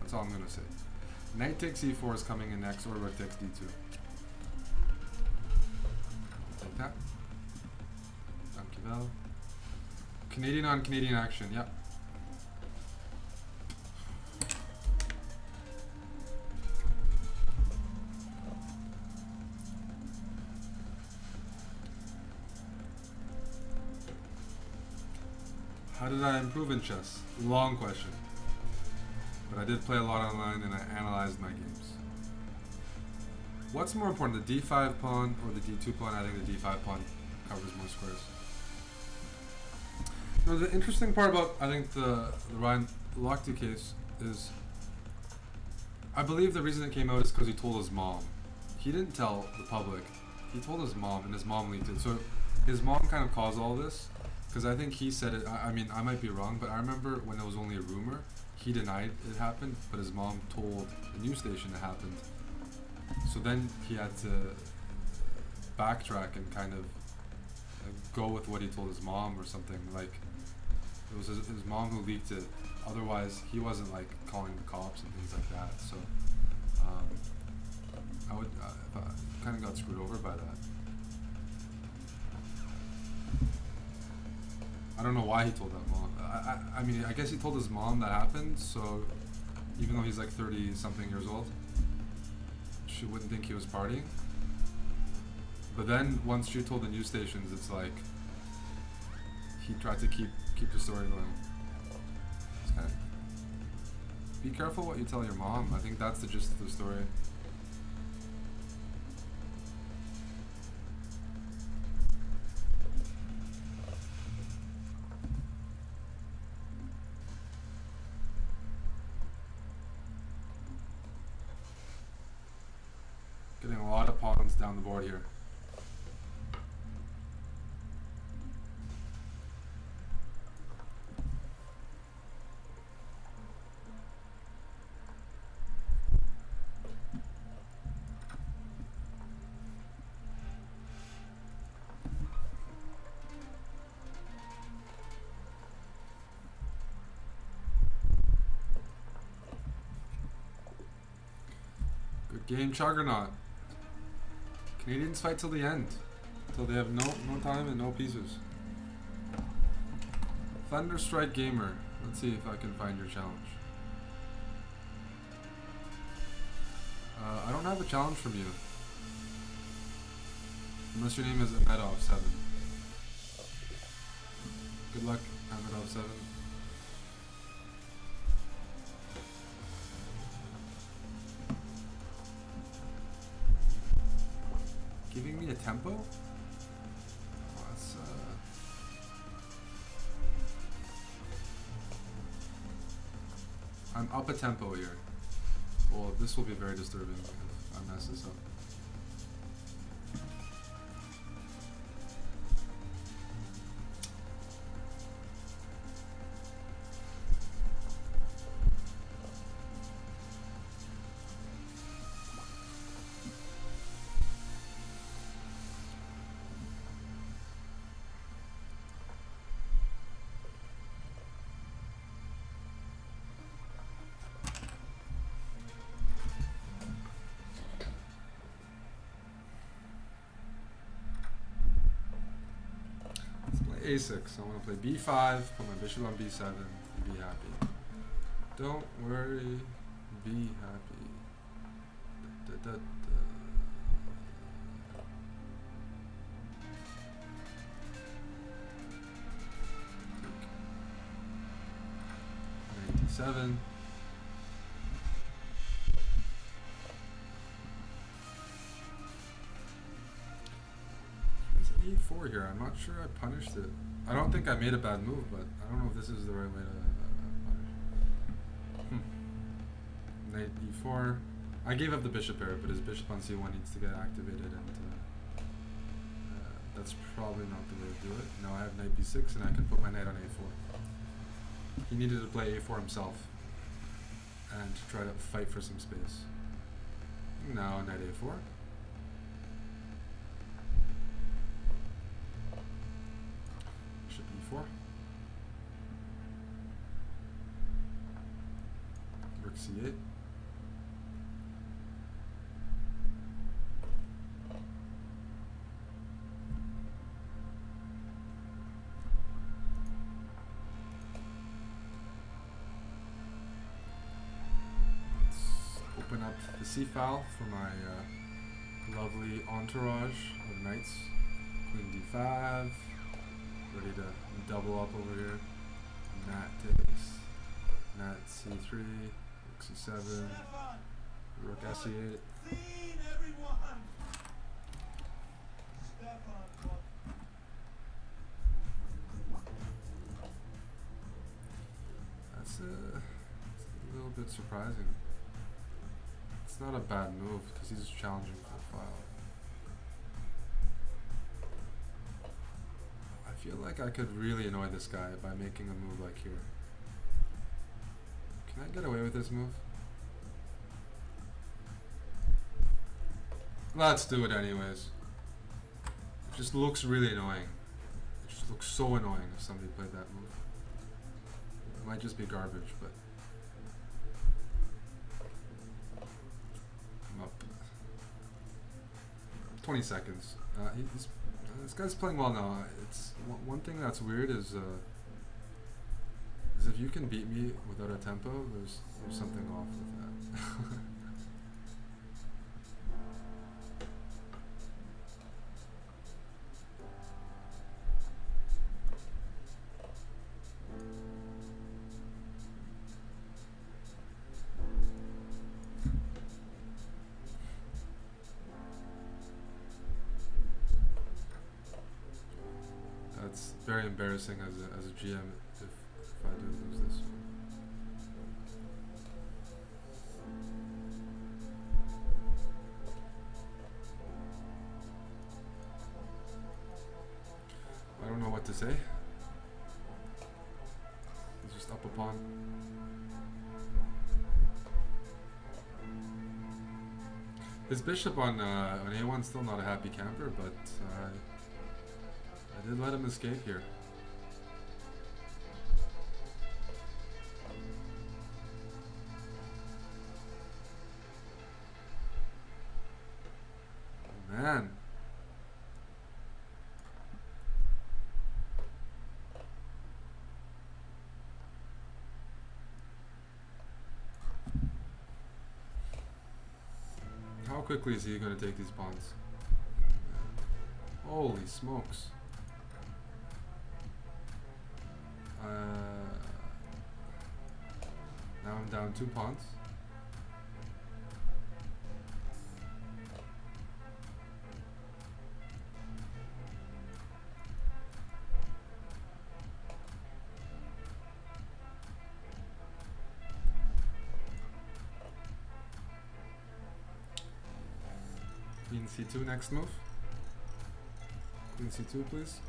Speaker 1: That's all I'm going to say. Knight takes e4 is coming in next, or rook takes d2. Take that. Dankjewel. Canadian on Canadian action, yep. How did I improve in chess? Long question. But I did play a lot online and I analyzed my games. What's more important, the d5 pawn or the d2 pawn? I think the d5 pawn covers more squares. You know, the interesting part about, I think, the Lochte case is, I believe the reason it came out is because he told his mom. He didn't tell the public. He told his mom, and his mom leaked it. So his mom kind of caused all this, because I think he said it. I mean, I might be wrong, but I remember when it was only a rumor, he denied it happened, but his mom told the news station it happened. So then he had to backtrack and kind of go with what he told his mom or something. Like, it was his mom who leaked it. Otherwise, he wasn't like calling the cops and things like that. So I would kind of got screwed over by that. I don't know why he told that mom. I mean, I guess he told his mom that happened. So even though he's like 30 something years old, she wouldn't think he was partying. But then once she told the news stations, it's like he tried to keep the story going. It's kind of, be careful what you tell your mom. I think that's the gist of the story. Getting a lot of pawns down the board here. Good game, Chuggernaut. Canadians fight till the end, till they have no time and no pieces. Thunderstrike Gamer. Let's see if I can find your challenge. I don't have a challenge from you, unless your name is Ahmedov7. Good luck, Ahmedov7. Giving me a tempo? Oh, that's, I'm up a tempo here. Well, this will be very disturbing if I mess this up. A6. I want to play B5, put my bishop on B7, and be happy. Don't worry, be happy. Da, da, da. D7. E4 here. I'm not sure I punished it. I don't think I made a bad move, but I don't know if this is the right way to punish. Knight E4. I gave up the bishop here, but his bishop on C1 needs to get activated, and that's probably not the way to do it. Now I have knight B6, and I can put my knight on A4. He needed to play A4 himself, and to try to fight for some space. Now knight A4. Bishop E4. Rook C8. Open up the C file for my lovely entourage of knights. Queen D5, ready to double up over here. Nat takes, Nat C3, Rook C7, Rook C8. That's bit surprising. It's not a bad move because he's challenging for a file. I feel like I could really annoy this guy by making a move like here. Can I get away with this move? Let's do it anyways. It just looks really annoying. It just looks so annoying if somebody played that move. It might just be garbage, but I'm up. 20 seconds. This guy's playing well now. It's one thing that's weird is if you can beat me without a tempo, there's something off with that. That's very embarrassing as a GM if I do lose this one. I don't know what to say. He's just up a pawn. His bishop on A1 still not a happy camper, but I did let him escape here. Oh, man. How quickly is he going to take these pawns? Holy smokes. Now I'm down 2 pawns. Queen C2 next move. Queen C2 please.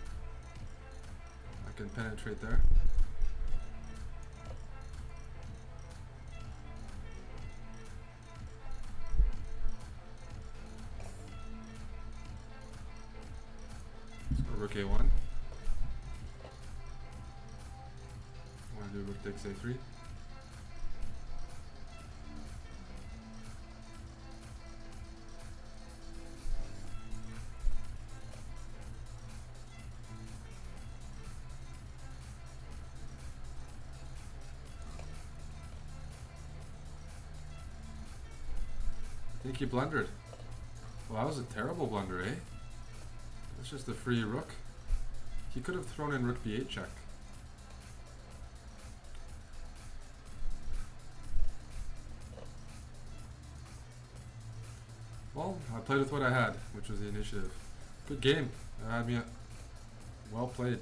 Speaker 1: I can penetrate there. Rook A1. I want to do rook takes A3. I think he blundered. Well, that was a terrible blunder, eh? That's just a free rook. He could have thrown in rook b8 check. Well, I played with what I had, which was the initiative. Good game. Well played.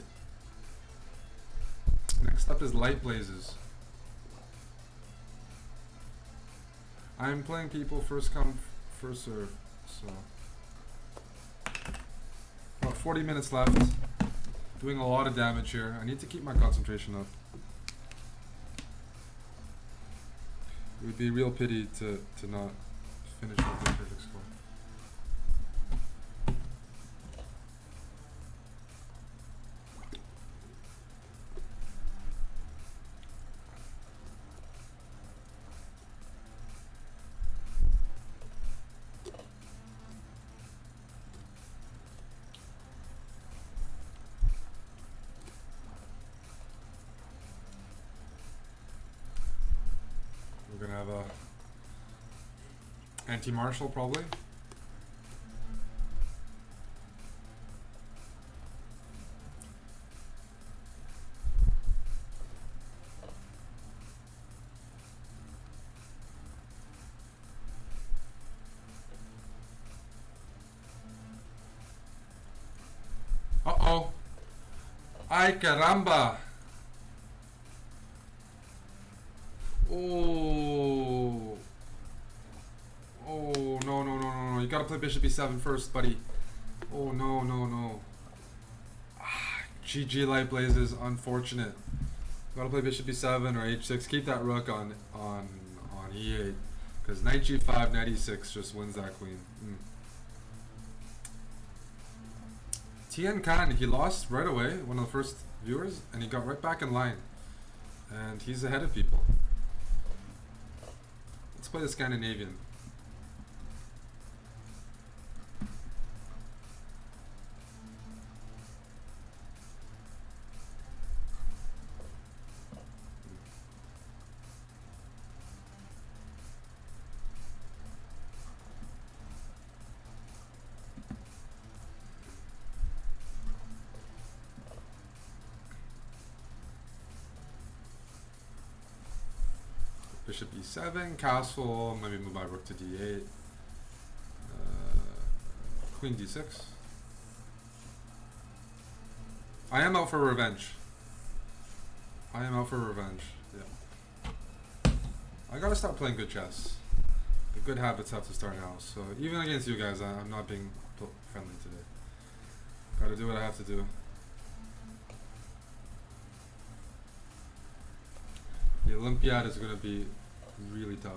Speaker 1: Next up is Light Blazes. I'm playing people first come, first serve, so about 40 minutes left. Doing a lot of damage here. I need to keep my concentration up. It would be a real pity to not finish with the perfect score. We're gonna have a anti-martial probably. Uh-oh. Ay caramba. Oh. gotta play bishop e7 first, buddy. Oh no, no, no. GG Light Blazes, unfortunate. Gotta play bishop e7 or h6. Keep that rook on e8, because knight g5, knight e6 just wins that queen. Tien Khan, he lost right away, one of the first viewers, and he got right back in line. And he's ahead of people. Let's play the Scandinavian. Bishop e7, castle, maybe move my rook to d8. Queen d6. I am out for revenge. I am out for revenge, yeah. I gotta stop playing good chess. The good habits have to start now, so even against you guys, I'm not being friendly today. Gotta do what I have to do. The Olympiad is gonna be really tough.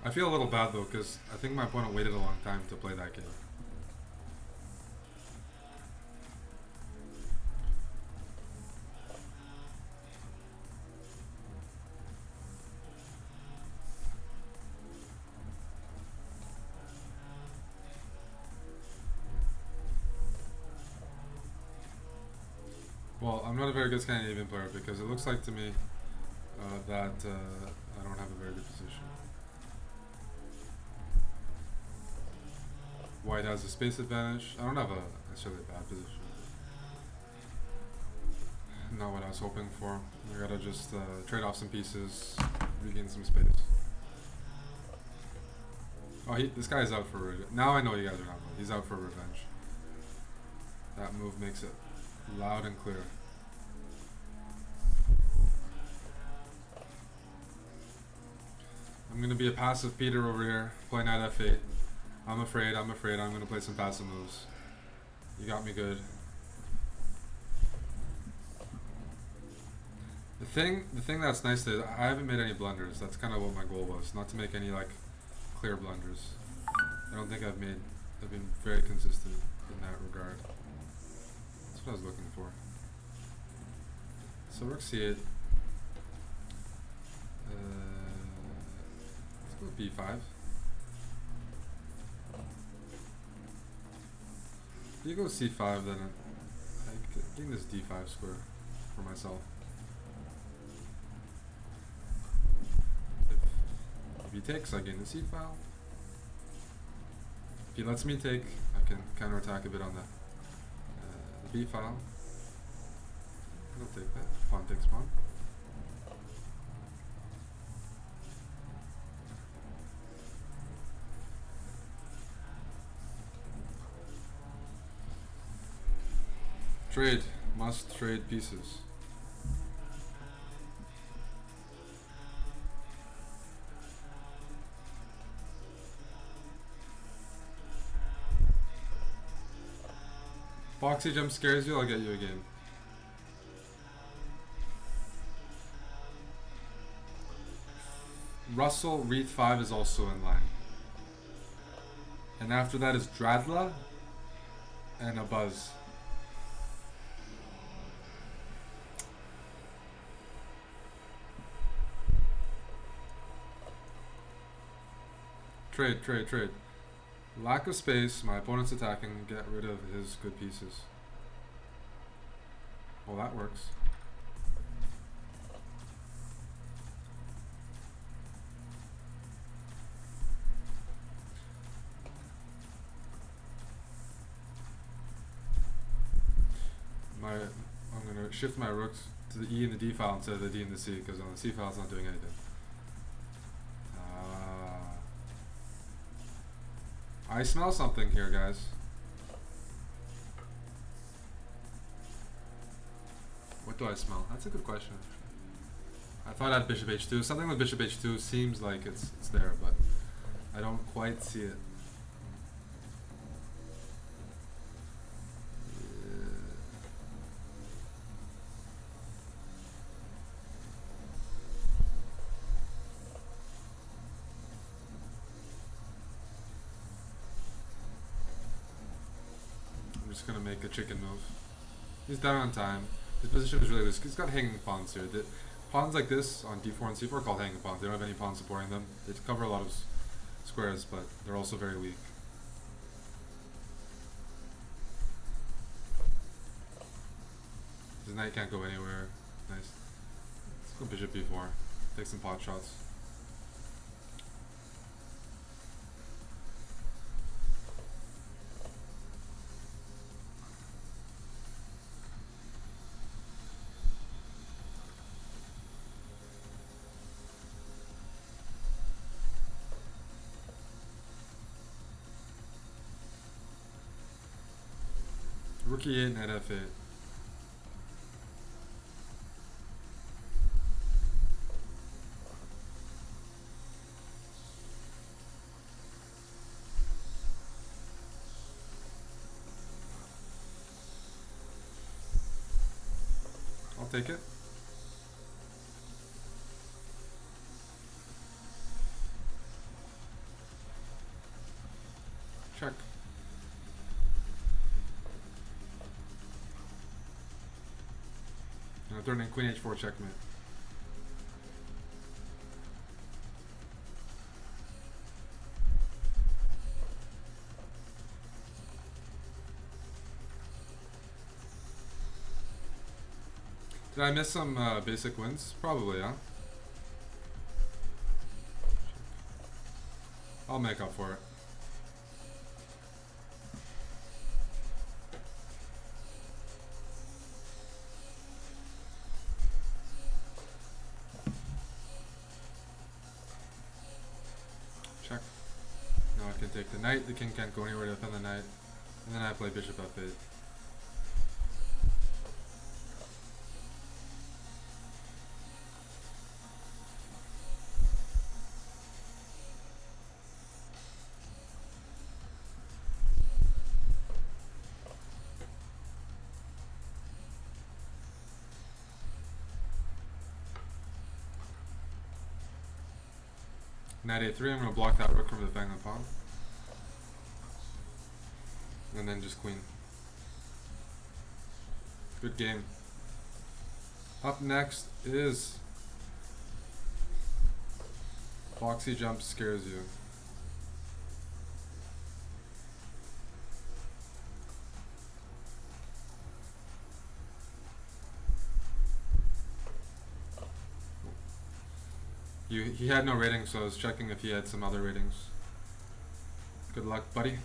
Speaker 1: I feel a little bad though, because I think my opponent waited a long time to play that game. Well, I'm not a very good Scandinavian player because it looks like to me that I don't have a very good position. White has a space advantage. I don't have a necessarily a bad position. Not what I was hoping for. I gotta just trade off some pieces, regain some space. Oh, this guy's out for revenge. Now I know you guys are not. He's out for revenge. That move makes it loud and clear. I'm gonna be a passive Peter over here, play knight f8. I'm afraid, I'm gonna play some passive moves. You got me good. The thing that's nice is I haven't made any blunders. That's kind of what my goal was, not to make any like clear blunders. I don't think I've been very consistent in that regard. That's what I was looking for. So rook c8. Let's go b5. If you go c5, then I think this d5 square for myself. If he takes, I gain the c file. If he lets me take, I can counterattack a bit on the b file. I'll take that. Pawn takes pawn. Trade. Must trade pieces. Boxy jump scares you, I'll get you a game. Russell Reed 5 is also in line. And after that is Dradla and a Buzz. Trade. Lack of space, my opponent's attacking, get rid of his good pieces. Well, that works. shift my rooks to the E and the D file instead of the D and the C, because on the C file it's not doing anything. I smell something here, guys. What do I smell? That's a good question. I thought I had bishop h2. Something with bishop h2 seems like it's there, but I don't quite see it. I'm just gonna make a chicken move. He's down on time. His position is really loose. He's got hanging pawns here. Pawns like this on d4 and c4 are called hanging pawns. They don't have any pawns supporting them. They cover a lot of squares, but they're also very weak. His knight can't go anywhere. Nice. Let's go bishop b4. Take some pot shots. Rook e8, knight f8. I'll take it. Check. And turn in queen h4 checkmate. Did I miss some basic wins? Probably, huh? I'll make up for it. Check. Now I can take the knight. The king can't go anywhere to defend the knight. And then I play bishop f8. Knight a3, I'm going to block that rook from defending the pawn. And then just queen. Good game. Up next is Foxy Jump Scares You. He had no rating, so I was checking if he had some other ratings. Good luck, buddy.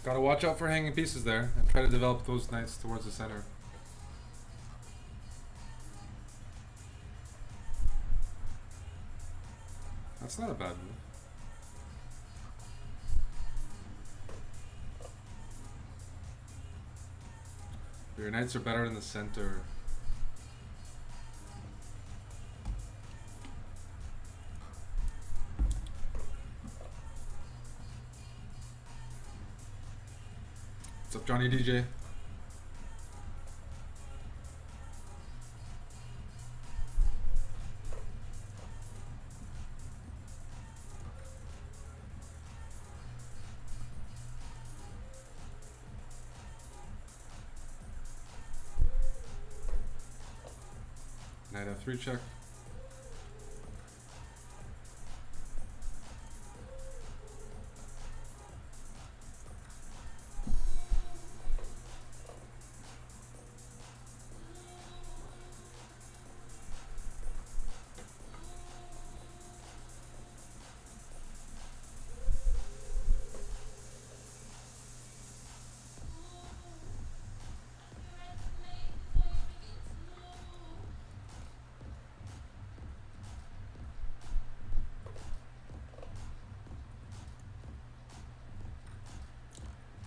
Speaker 1: Gotta watch out for hanging pieces there and try to develop those knights towards the center. That's not a bad move. But your knights are better in the center. What's up, Johnny DJ? Knight f3 check.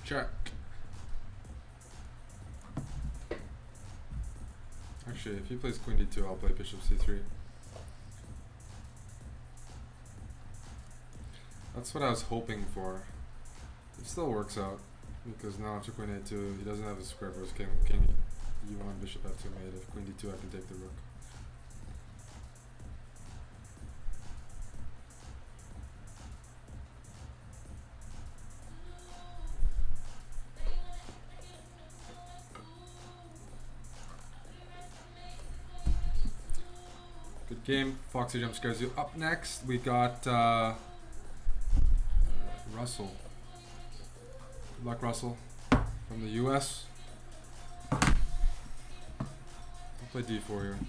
Speaker 1: Check. Actually, if he plays queen d2, I'll play bishop c3. That's what I was hoping for. It still works out, because now after queen a2, he doesn't have a square for his king. King e1, bishop f2 mate. If queen d2, I can take the rook. Good game. Foxy jump scares you. Up next, we got Russell. Good luck, Russell, from the US. I'll play d4 here.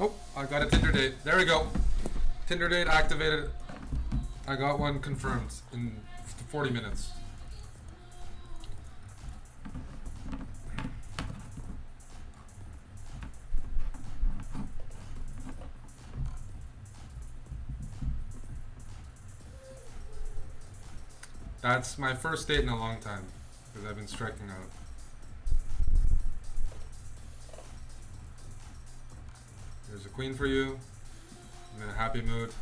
Speaker 1: Oh, I got a Tinder date. There we go. Tinder date activated. I got one confirmed in 40 minutes. That's my first date in a long time, because I've been striking out. There's a queen for you. I'm in a happy mood.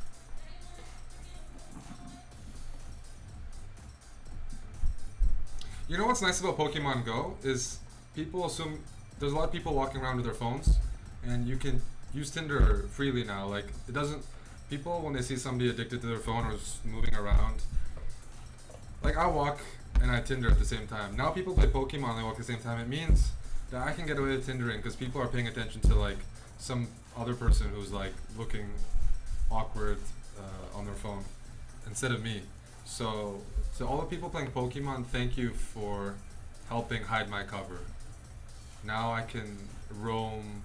Speaker 1: You know what's nice about Pokemon Go is people assume there's a lot of people walking around with their phones, and you can use Tinder freely now. Like, it doesn't, people when they see somebody addicted to their phone or moving around, like I walk and I Tinder at the same time. Now people play Pokemon and they walk at the same time. It means that I can get away with Tindering because people are paying attention to like some other person who's like looking awkward on their phone instead of me. So all the people playing Pokemon, thank you for helping hide my cover. Now I can roam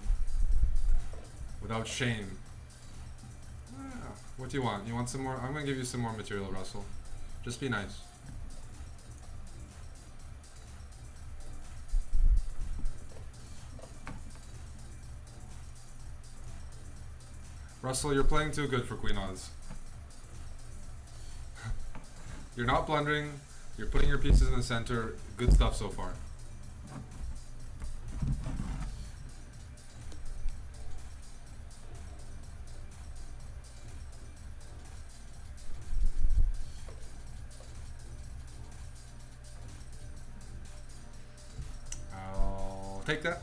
Speaker 1: without shame. What do you want? You want some more? I'm gonna give you some more material, Russell. Just be nice. Russell, you're playing too good for queen odds. You're not blundering. You're putting your pieces in the center. Good stuff so far. I'll take that.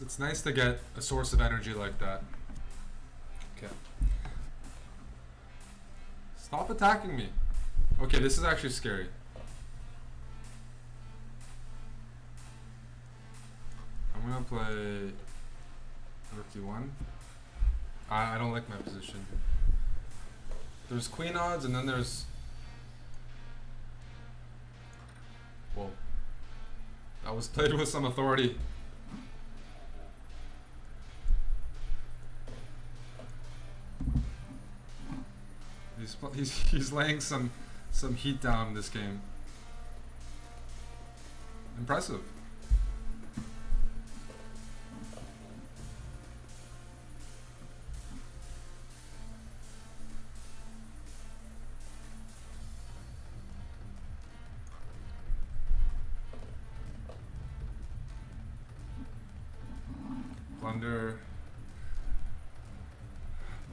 Speaker 1: It's nice to get a source of energy like that. Okay. Stop attacking me. Okay, this is actually scary. I'm gonna play rook d1. I don't like my position. There's queen odds and then there's... Whoa. That was played with some authority. He's laying some heat down in this game. Impressive. Blunder.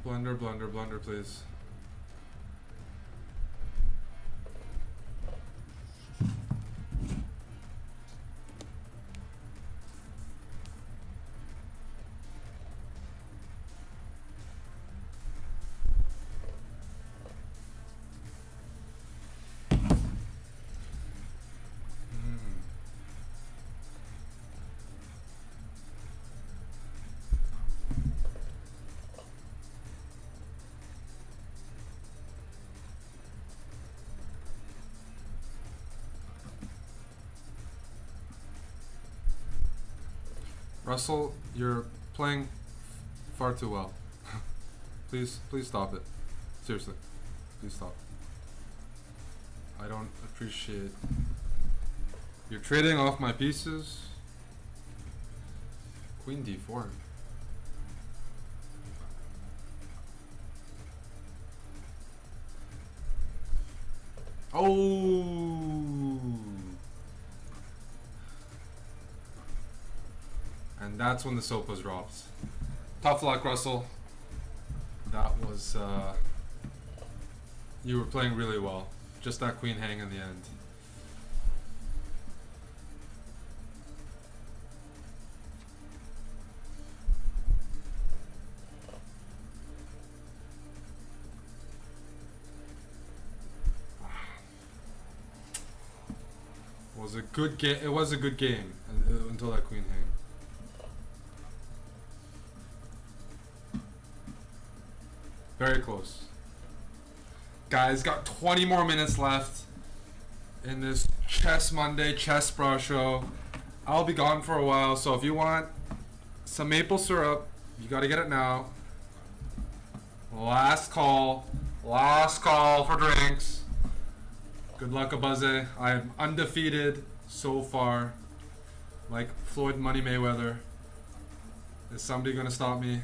Speaker 1: Blunder, blunder, blunder, please. Russell, you're playing far too well. Please stop it. Seriously, please stop. I don't appreciate. You're trading off my pieces. Queen d4. Oh! And that's when the soap was dropped. Tough luck, Russell. That was, you were playing really well. Just that queen hang in the end. It was a good game. It was a good game until that queen hang. Very close. Guys, got 20 more minutes left in this Chess Monday chessbrah show. I'll be gone for a while, so if you want some maple syrup, you gotta get it now. Last call for drinks. Good luck, Abaze. I'm undefeated so far. Like Floyd Money Mayweather. Is somebody gonna stop me?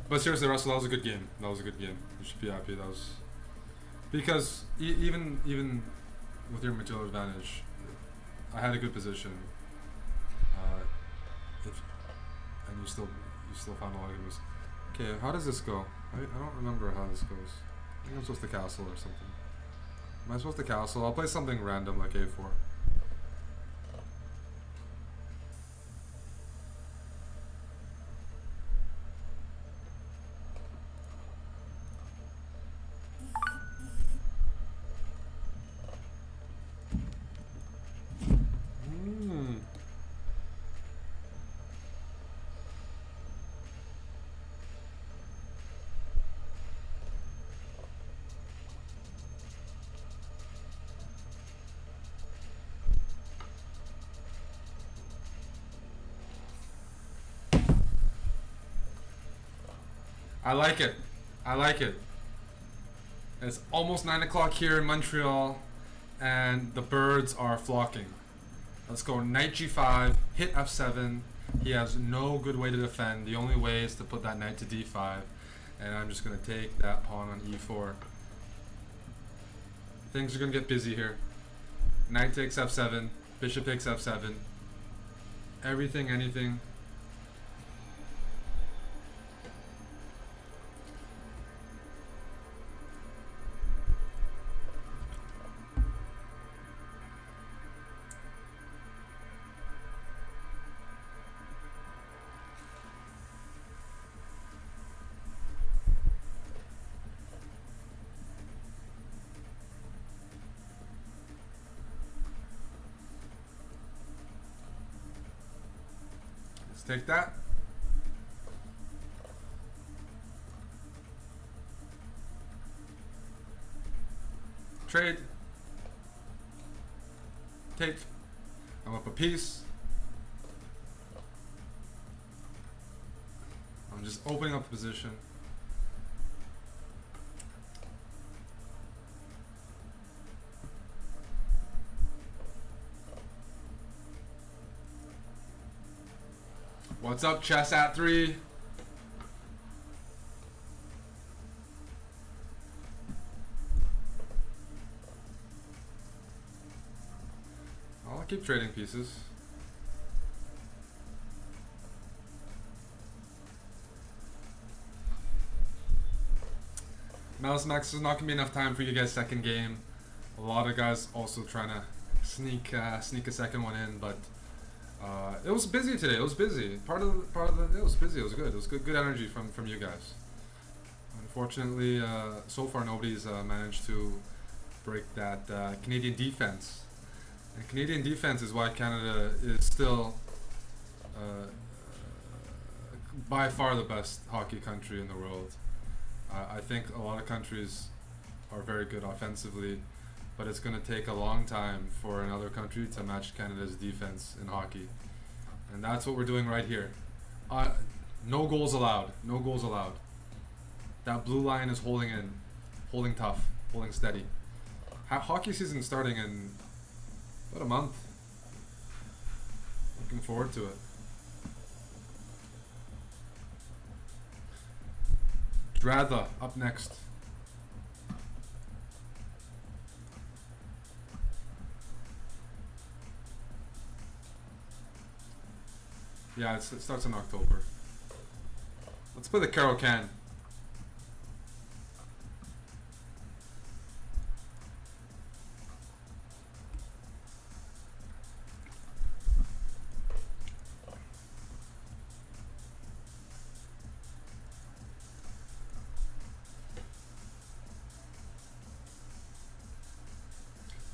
Speaker 1: But seriously, Russell, that was a good game. That was a good game. You should be happy. That was because even with your material advantage, I had a good position. And you still found all I was. Okay, how does this go? I don't remember how this goes. I think I'm supposed to castle or something. Am I supposed to castle? I'll play something random like a4. I like it. I like it. It's almost 9 o'clock here in Montreal, and the birds are flocking. Let's go knight g5, hit f7. He has no good way to defend. The only way is to put that knight to d5, and I'm just going to take that pawn on e4. Things are going to get busy here. Knight takes f7, bishop takes f7. Everything, anything. Take that. Trade. Take. I'm up a piece. I'm just opening up the position. What's up, chess at 3? I'll keep trading pieces. Mouse Max is not gonna be enough time for you guys' second game. A lot of guys also trying to sneak a second one in, but it was busy today. It was busy. It was busy. It was good. It was good energy from you guys. Unfortunately, so far nobody's managed to break that Canadian defense. And Canadian defense is why Canada is still by far the best hockey country in the world. I think a lot of countries are very good offensively, but it's going to take a long time for another country to match Canada's defense in hockey. And that's what we're doing right here. No goals allowed. No goals allowed. That blue line is holding in, holding tough, holding steady. Hockey season starting in about a month. Looking forward to it. Dratha up next. Yeah, it starts in October. Let's play the Carol Can.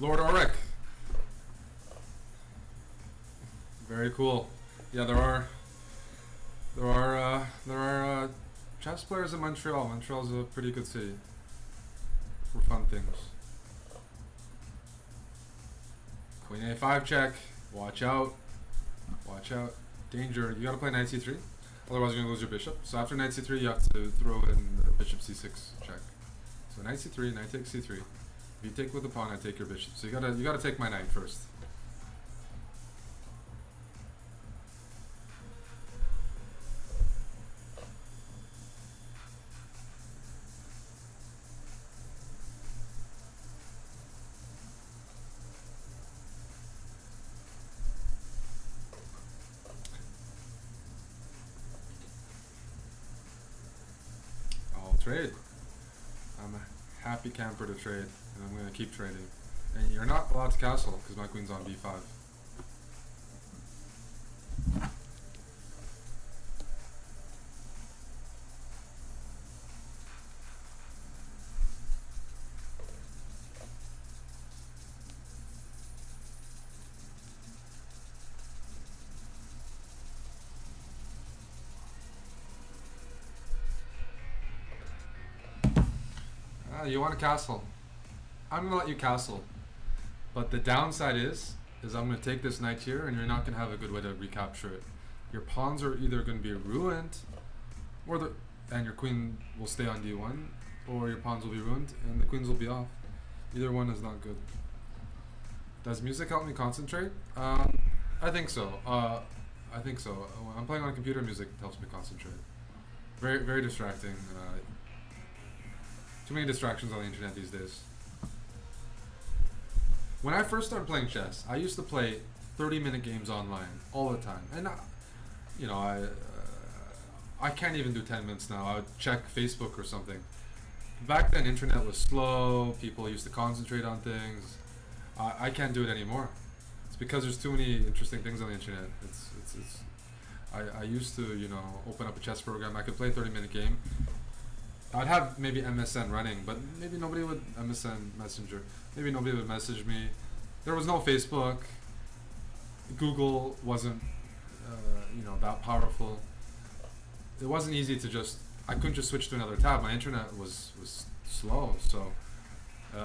Speaker 1: Lord Ulrich. Very cool. Yeah, there are chess players in Montreal. Montreal's a pretty good city for fun things. Queen A5 check. Watch out. Watch out. Danger. You gotta play knight C3. Otherwise you're gonna lose your bishop. So after knight C3 you have to throw in the bishop C6 check. So knight C3, knight takes C3. If you take with the pawn, I take your bishop. So you gotta take my knight first. I'll trade. I'm a happy camper to trade, and I'm gonna keep trading. And you're not allowed to castle because my queen's on B5. You want to castle. I'm gonna let you castle, but the downside is I'm gonna take this knight here, and you're not gonna have a good way to recapture it. Your pawns are either gonna be ruined, and your queen will stay on D1, or your pawns will be ruined and the queens will be off. Either one is not good. Does music help me concentrate? I think so. I think so. When I'm playing on a computer, music helps me concentrate. Very, very distracting. Too many distractions on the internet these days. When I first started playing chess, I used to play 30-minute games online all the time, and I can't even do 10 minutes now. I would check Facebook or something. Back then, internet was slow. People used to concentrate on things. I can't do it anymore. It's because there's too many interesting things on the internet. I used to open up a chess program. I could play a 30-minute game. I'd have maybe MSN running, but maybe nobody would MSN Messenger. Maybe nobody would message me. There was no Facebook. Google wasn't, that powerful. It wasn't easy to I couldn't just switch to another tab. My internet was slow, so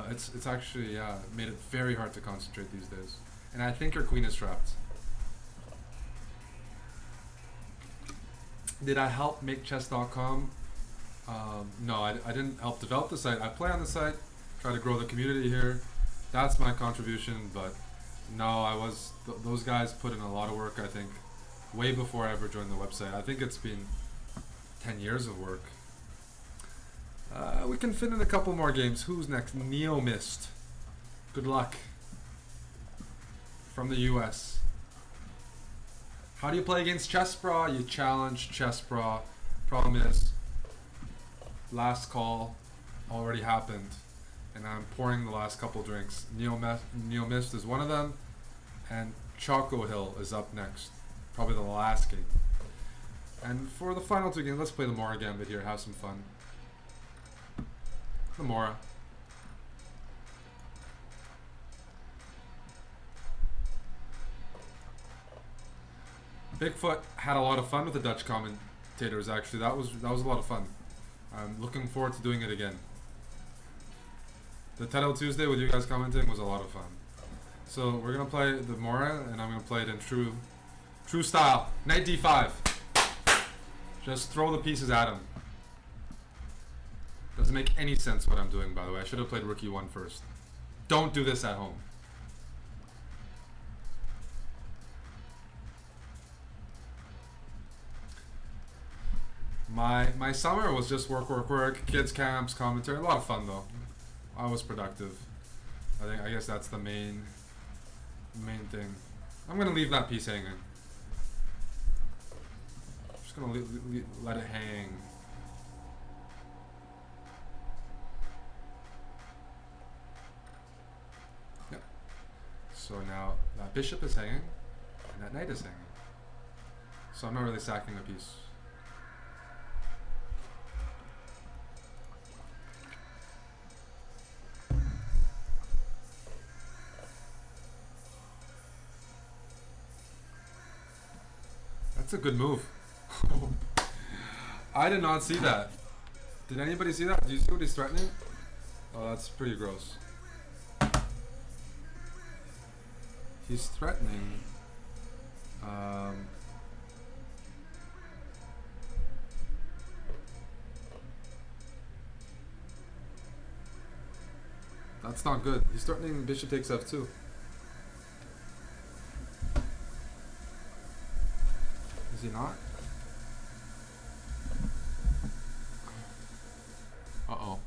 Speaker 1: it's actually made it very hard to concentrate these days. And I think your queen is trapped. Did I help make chess.com? No, I didn't help develop the site. I play on the site, try to grow the community here. That's my contribution, but no, those guys put in a lot of work, I think. way before I ever joined the website. I think it's been 10 years of work. We can fit in a couple more games. Who's next? Neo Mist. Good luck. From the US. How do you play against chessbrah? You challenge chessbrah. Problem is, last call already happened, and I'm pouring the last couple drinks. Neo Mist is one of them, and Choco Hill is up next. Probably the last game. And for the final two games, let's play the Mora Gambit here, have some fun. The Mora. Bigfoot had a lot of fun with the Dutch commentators. Actually, that was a lot of fun. I'm looking forward to doing it again. The Title Tuesday with you guys commenting was a lot of fun. So we're gonna play the Mora, and I'm gonna play it in true style. Knight D5. Just throw the pieces at him. Doesn't make any sense what I'm doing, by the way. I should have played Rook E1 first. Don't do this at home. My summer was just work, kids camps, commentary. A lot of fun though. I was productive. I guess that's the main thing. I'm gonna leave that piece hanging. Just gonna let it hang. Yep. So now that bishop is hanging, and that knight is hanging. So I'm not really sacking a piece. That's a good move. I did not see that. Did anybody see that? Do you see what he's threatening? Oh, that's pretty gross. He's threatening. That's not good. He's threatening bishop takes f2. Is he not? Uh-oh.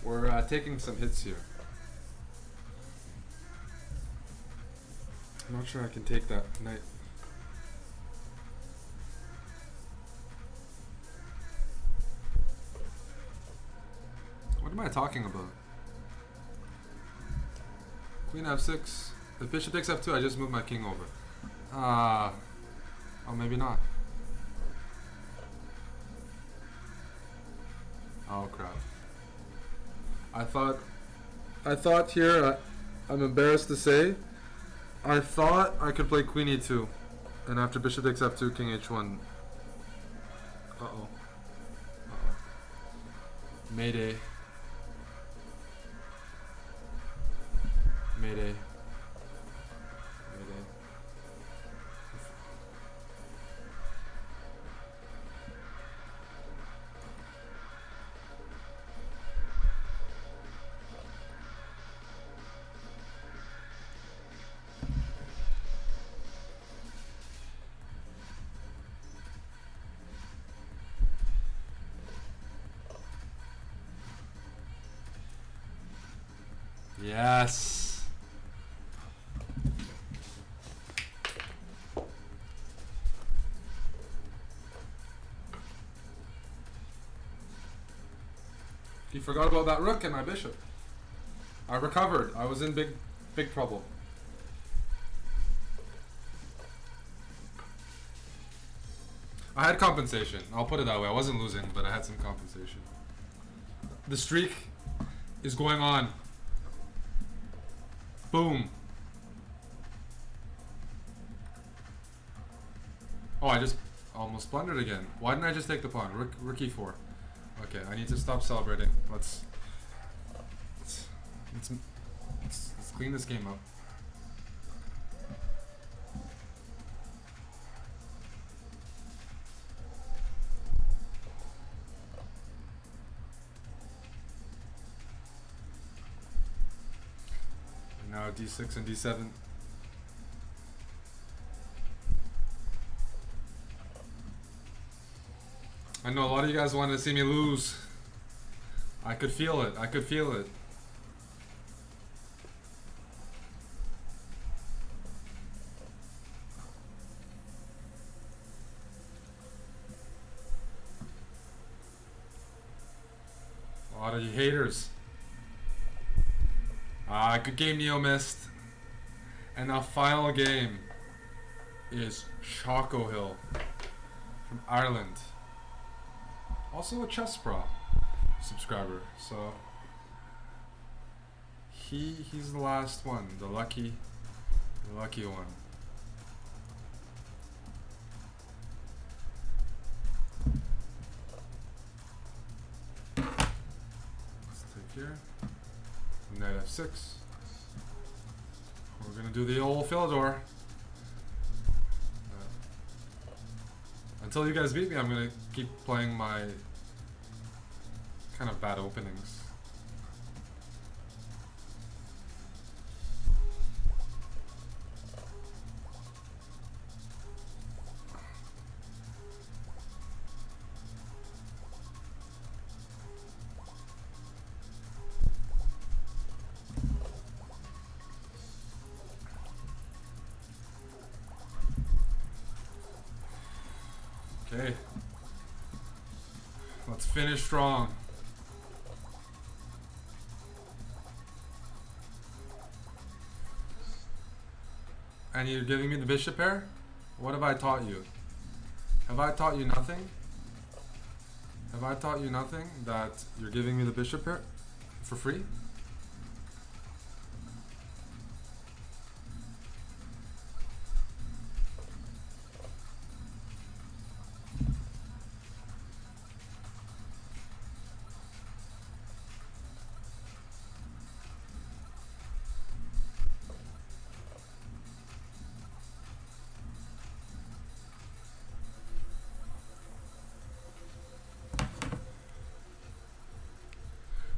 Speaker 1: We're taking some hits here. I'm not sure I can take that knight. What am I talking about? Queen f6. If bishop takes f2, I just move my king over. Oh, maybe not. Oh crap. I thought here, I'm embarrassed to say, I thought I could play queen e2, and after bishop takes f2, king h1. Uh-oh. Uh-oh. Mayday. Mayday. Mayday. Yes. He forgot about that rook and my bishop. I recovered. I was in big trouble. I had compensation. I'll put it that way. I wasn't losing, but I had some compensation. The streak is going on. Boom. Oh, I just almost blundered again. Why didn't I just take the pawn? Rook e4. Okay, I need to stop celebrating. Let's clean this game up. Now d6 and d7. I know a lot of you guys wanted to see me lose. I could feel it. I could feel it. A lot of you haters. Good game, Neo missed. And the final game is Choco Hill from Ireland. Also a chessbrah subscriber. So he's the last one, the lucky one. Let's take here. Knight f6. We're gonna do the old Philidor. Until you guys beat me, I'm gonna keep playing my kind of bad openings. Okay, let's finish strong. And you're giving me the bishop pair? What have I taught you? Have I taught you nothing? Have I taught you nothing that you're giving me the bishop pair for free?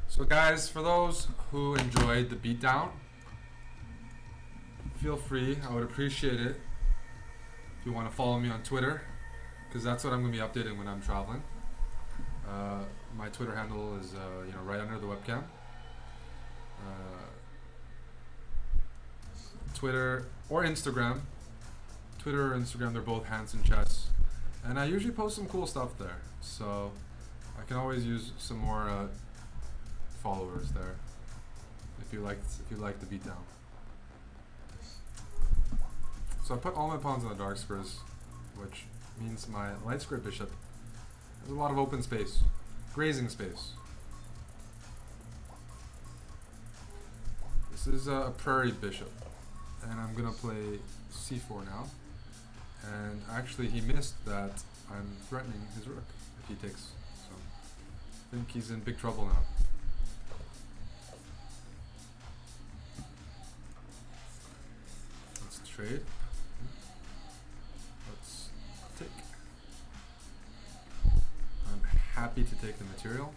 Speaker 1: So guys, for those who enjoyed the beatdown, feel free, I would appreciate it if you want to follow me on Twitter, because that's what I'm going to be updating when I'm traveling. My Twitter handle is right under the webcam. Twitter or Instagram. Twitter or Instagram, they're both Hanson Chess. And I usually post some cool stuff there, so I can always use some more followers there if you like the beatdown. So I put all my pawns on the dark squares, which means my light square bishop has a lot of open space, grazing space. This is a prairie bishop, and I'm gonna play c4 now. And actually he missed that I'm threatening his rook if he takes, so I think he's in big trouble now. Trade. Let's take. I'm happy to take the material.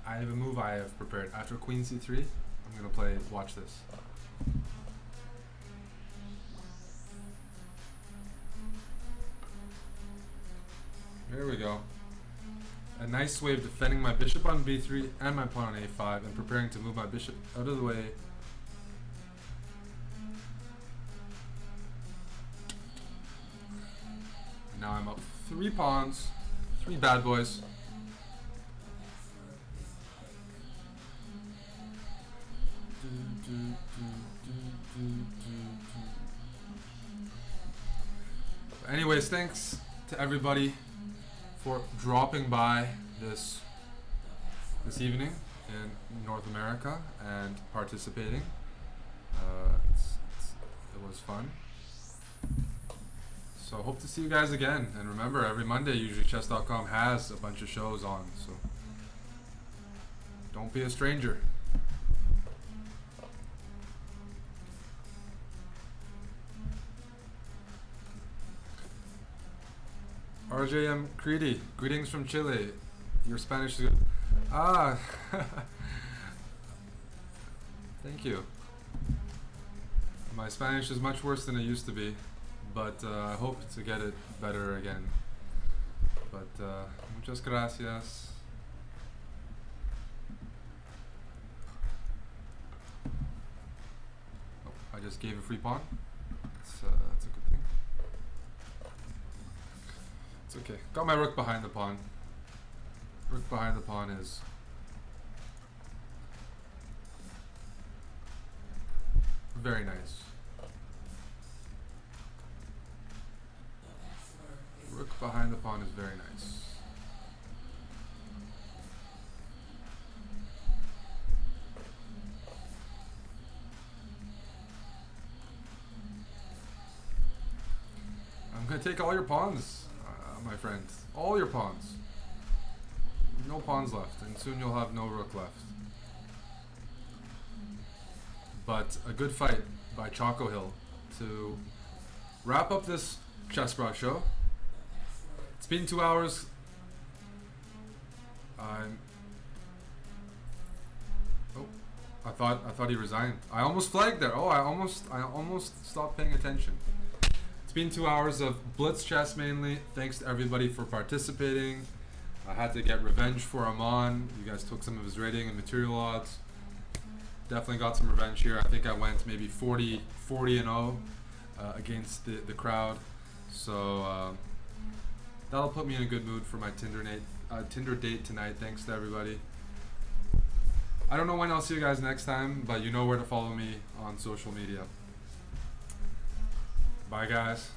Speaker 1: I have a move I have prepared. After queen c3, I'm gonna play, watch this. There we go. A nice way of defending my bishop on b3 and my pawn on a5 and preparing to move my bishop out of the way. Now I'm up 3 pawns, 3 bad boys. Anyways, thanks to everybody for dropping by this evening in North America and participating. It was fun. So hope to see you guys again. And remember, every Monday, usually chess.com has a bunch of shows on. So don't be a stranger. RJM Creedy, greetings from Chile. Your Spanish is good. Ah, thank you. My Spanish is much worse than it used to be, but I hope to get it better again. But muchas gracias. Oh, I just gave a free pawn. That's a good thing. It's okay. Got my rook behind the pawn. Rook behind the pawn is very nice. Rook behind the pawn is very nice. I'm gonna take all your pawns, my friend. All your pawns. No pawns left, and soon you'll have no rook left. But a good fight by Choco Hill to wrap up this chessbrah show. It's been 2 hours. Oh, I thought he resigned. I almost flagged there. Oh, I almost stopped paying attention. It's been 2 hours of blitz chess mainly. Thanks to everybody for participating. I had to get revenge for Aman. You guys took some of his rating and material odds. Definitely got some revenge here. I think I went maybe 40 and 0 against the crowd. So that'll put me in a good mood for my Tinder date tonight. Thanks to everybody. I don't know when I'll see you guys next time, but you know where to follow me on social media. Bye, guys.